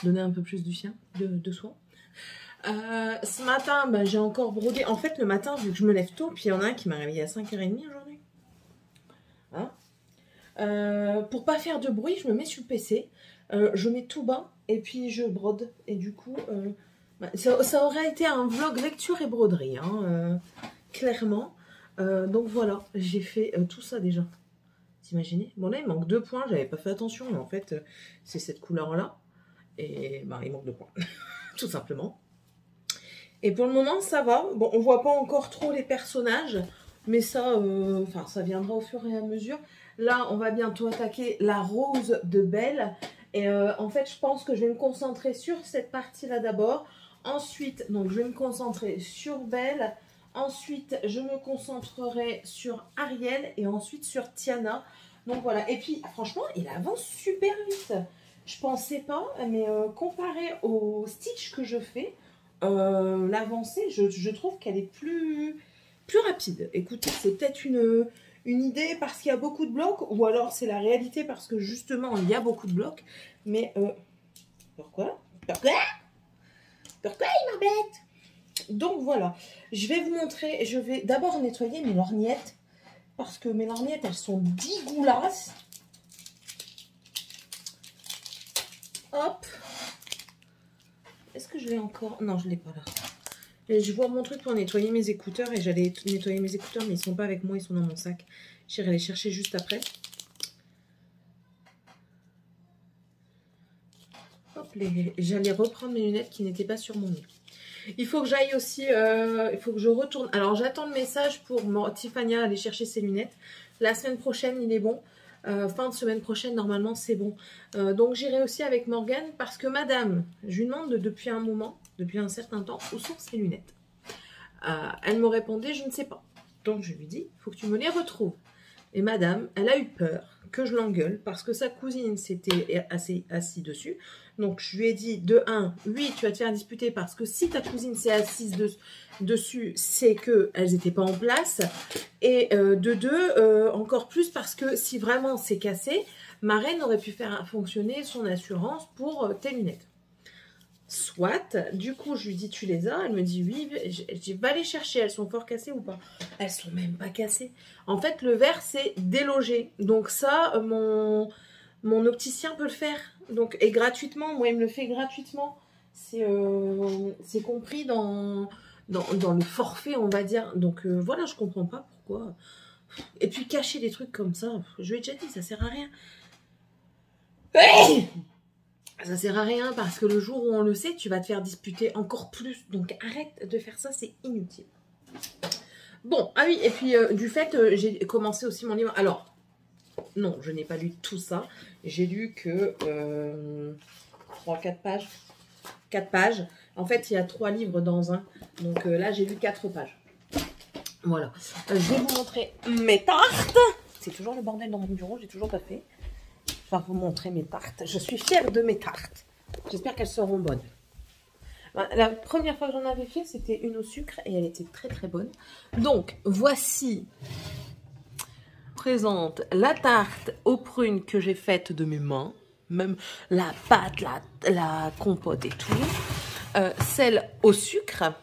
donner un peu plus du sien, de soi. Ce matin, bah, j'ai encore brodé. En fait, le matin, vu que je me lève tôt, puis il y en a un qui m'a réveillée à 5h30 aujourd'hui. Hein? Pour pas faire de bruit, je me mets sur le PC. Je mets tout bas et puis je brode. Et du coup, bah, ça aurait été un vlog lecture et broderie, hein, clairement. Donc voilà, j'ai fait tout ça déjà. T'imaginez? Bon là, il manque 2 points, j'avais pas fait attention, mais en fait, c'est cette couleur-là. Et bah, il manque 2 points, tout simplement. Et pour le moment, ça va. Bon, on voit pas encore trop les personnages, mais ça, enfin, ça viendra au fur et à mesure. Là, on va bientôt attaquer la rose de Belle. Et en fait, je pense que je vais me concentrer sur cette partie-là d'abord. Ensuite, donc, je vais me concentrer sur Belle. Ensuite, je me concentrerai sur Ariel et ensuite sur Tiana. Donc voilà. Et puis, franchement, il avance super vite. Je pensais pas, mais comparé au Stitch que je fais, l'avancée, je trouve qu'elle est plus rapide. Écoutez, c'est peut-être une idée parce qu'il y a beaucoup de blocs, ou alors c'est la réalité parce que justement, il y a beaucoup de blocs. Mais pourquoi il m'embête? Donc voilà, je vais vous montrer, je vais d'abord nettoyer mes lorgnettes, parce que mes lorgnettes, elles sont dégueulasses. Hop. Est-ce que je l'ai encore? Non, je ne l'ai pas là. Et je vois mon truc pour nettoyer mes écouteurs, et j'allais nettoyer mes écouteurs, mais ils ne sont pas avec moi, ils sont dans mon sac. J'irai les chercher juste après. Hop, j'allais reprendre mes lunettes qui n'étaient pas sur mon nez. Il faut que j'aille aussi, il faut que je retourne. Alors, j'attends le message pour Tiffania aller chercher ses lunettes. La semaine prochaine, il est bon. Fin de semaine prochaine, normalement, c'est bon. Donc, j'irai aussi avec Morgane parce que madame, je lui demande depuis un moment, depuis un certain temps, où sont ses lunettes. Elle me répondait, je ne sais pas. Donc, je lui dis, il faut que tu me les retrouves. Et madame, elle a eu peur que je l'engueule parce que sa cousine s'était assise dessus. Donc, je lui ai dit, de 1, oui, tu vas te faire disputer parce que si ta cousine s'est assise dessus, c'est qu'elles n'étaient pas en place. Et de 2, encore plus parce que si vraiment c'est cassé, ma reine aurait pu faire fonctionner son assurance pour tes lunettes. Soit, du coup, je lui dis, tu les as? Elle me dit, oui. Je dis, va les chercher, elles sont fort cassées ou pas? Elles sont même pas cassées. En fait, le verre, c'est délogé. Donc ça, mon opticien peut le faire. Donc, et gratuitement, moi, il me le fait gratuitement. C'est compris dans le forfait, on va dire. Donc, voilà, je comprends pas pourquoi. Et puis, cacher des trucs comme ça, je lui ai déjà dit, ça sert à rien. Ça sert à rien parce que le jour où on le sait, tu vas te faire disputer encore plus. Donc, arrête de faire ça, c'est inutile. Bon, ah oui, et puis, du fait, j'ai commencé aussi mon livre. Alors, non, je n'ai pas lu tout ça. J'ai lu que 3-4 pages. 4 pages. En fait, il y a 3 livres dans un. Donc là, j'ai lu 4 pages. Voilà. Je vais vous montrer mes tartes. C'est toujours le bordel dans mon bureau, j'ai toujours pas fait. Je vais vous montrer mes tartes. Je suis fière de mes tartes. J'espère qu'elles seront bonnes. La première fois que j'en avais fait, c'était une au sucre et elle était très très bonne. Donc, voici présente la tarte aux prunes que j'ai faite de mes mains. Même la pâte, la compote et tout. Celle au sucre.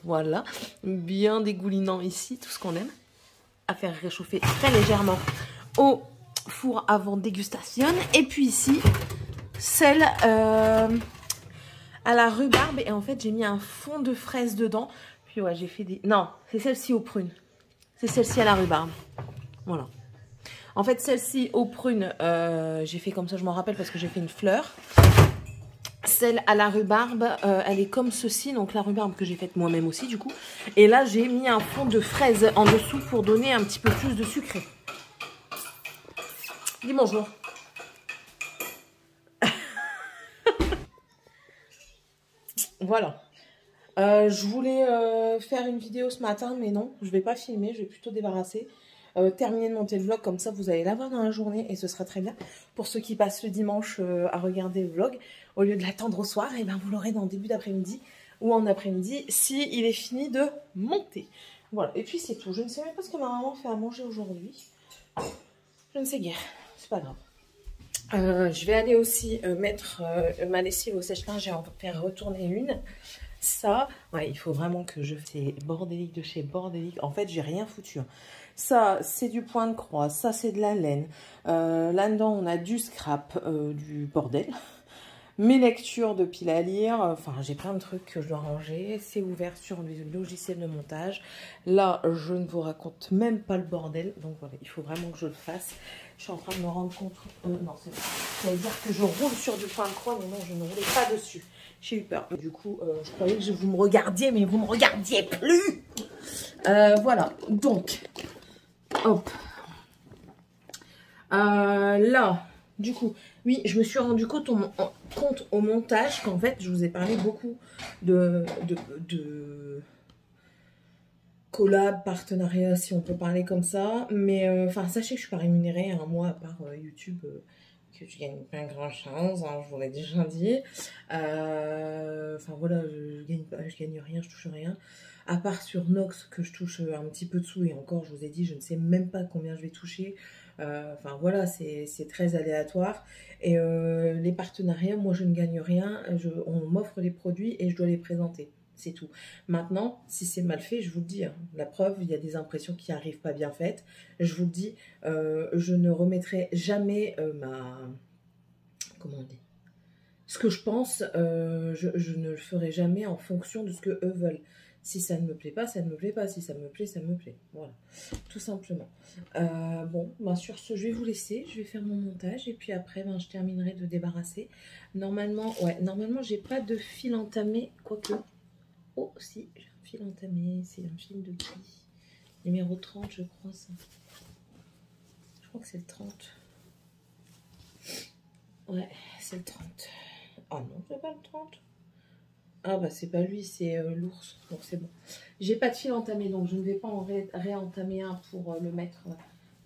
Voilà. Bien dégoulinant ici, tout ce qu'on aime. À faire réchauffer très légèrement au four avant dégustation. Et puis ici, celle à la rhubarbe. Et en fait, j'ai mis un fond de fraise dedans. Puis ouais, j'ai fait des... Non, c'est celle-ci aux prunes. C'est celle-ci à la rhubarbe. Voilà. En fait, celle-ci aux prunes, j'ai fait comme ça, je m'en rappelle parce que j'ai fait une fleur. Celle à la rhubarbe, elle est comme ceci. Donc la rhubarbe que j'ai faite moi-même aussi du coup. Et là, j'ai mis un fond de fraise en dessous pour donner un petit peu plus de sucré. Dis bonjour. Voilà. Je voulais faire une vidéo ce matin, mais non, je vais pas filmer, je vais plutôt débarrasser. Terminer de monter le vlog, comme ça vous allez l'avoir dans la journée et ce sera très bien. Pour ceux qui passent le dimanche à regarder le vlog, au lieu de l'attendre au soir, et ben vous l'aurez dans le début d'après-midi ou en après-midi si il est fini de monter. Voilà, et puis c'est tout. Je ne sais même pas ce que ma maman fait à manger aujourd'hui. Je ne sais guère, c'est pas grave. Je vais aller aussi mettre ma lessive au sèche-linge et en faire retourner une. Ça, ouais, il faut vraiment que je fasse bordélique de chez bordélique. En fait, j'ai rien foutu. Hein. Ça, c'est du point de croix. Ça, c'est de la laine. Là-dedans, on a du scrap, du bordel. Mes lectures de pile à lire. Enfin, j'ai plein de trucs que je dois ranger. C'est ouvert sur le logiciel de montage. Là, je ne vous raconte même pas le bordel. Donc voilà, il faut vraiment que je le fasse. Je suis en train de me rendre compte. Non, c'est pas. Ça veut dire que je roule sur du point de croix, mais non, je ne roulais pas dessus. J'ai eu peur. Du coup, je croyais que vous me regardiez, mais vous ne me regardiez plus. Voilà. Donc, hop. Là, du coup, oui, je me suis rendu compte au montage qu'en fait, je vous ai parlé beaucoup de collab, partenariat, si on peut parler comme ça. Mais, enfin, sachez que je suis pas rémunérée à un mois à part YouTube. Que je gagne pas grand chose, hein, je vous l'ai déjà dit. Enfin voilà, je gagne rien, je touche rien. À part sur Nox que je touche un petit peu de sous et encore, je vous ai dit, je ne sais même pas combien je vais toucher. Enfin voilà, c'est très aléatoire. Et les partenariats, moi je ne gagne rien. On m'offre les produits et je dois les présenter. C'est tout. Maintenant, si c'est mal fait, je vous le dis. Hein, la preuve, il y a des impressions qui n'arrivent pas bien faites. Je vous le dis, je ne remettrai jamais comment on dit, ce que je pense, je ne le ferai jamais en fonction de ce que eux veulent. Si ça ne me plaît pas, ça ne me plaît pas. Si ça me plaît, ça me plaît. Voilà, tout simplement. Bon, ben sur ce, je vais vous laisser. Je vais faire mon montage et puis après, ben, je terminerai de débarrasser. Normalement, ouais, normalement, j'ai pas de fil entamé, quoique. Oh, si, j'ai un fil entamé. C'est un fil de qui? Numéro 30, je crois, ça. Je crois que c'est le 30. Ouais, c'est le 30. Ah non, c'est pas le 30. Ah bah c'est pas lui, c'est l'ours. Donc c'est bon. J'ai pas de fil entamé, donc je ne vais pas en réentamer un pour le mettre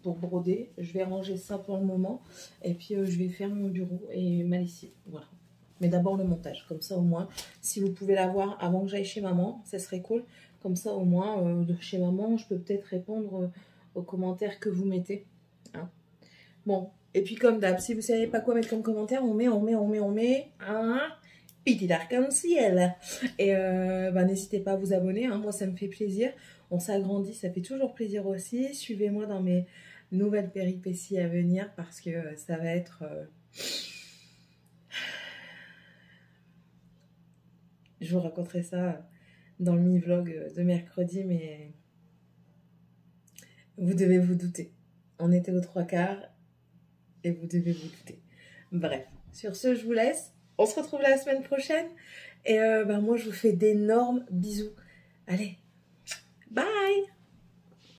pour broder. Je vais ranger ça pour le moment. Et puis je vais faire mon bureau et ma lessive. Voilà. Mais d'abord le montage. Comme ça au moins, si vous pouvez l'avoir avant que j'aille chez maman, ça serait cool. Comme ça au moins, de chez maman, je peux peut-être répondre aux commentaires que vous mettez. Hein. Bon, et puis comme d'hab, si vous ne savez pas quoi mettre comme commentaire, on met un petit arc-en-ciel. Et bah, n'hésitez pas à vous abonner, hein, moi ça me fait plaisir. On s'agrandit, ça fait toujours plaisir aussi. Suivez-moi dans mes nouvelles péripéties à venir parce que ça va être... Je vous raconterai ça dans le mini-vlog de mercredi, mais vous devez vous douter. On était aux 3/4 et vous devez vous douter. Bref, sur ce, je vous laisse. On se retrouve la semaine prochaine. Et ben moi, je vous fais d'énormes bisous. Allez, bye!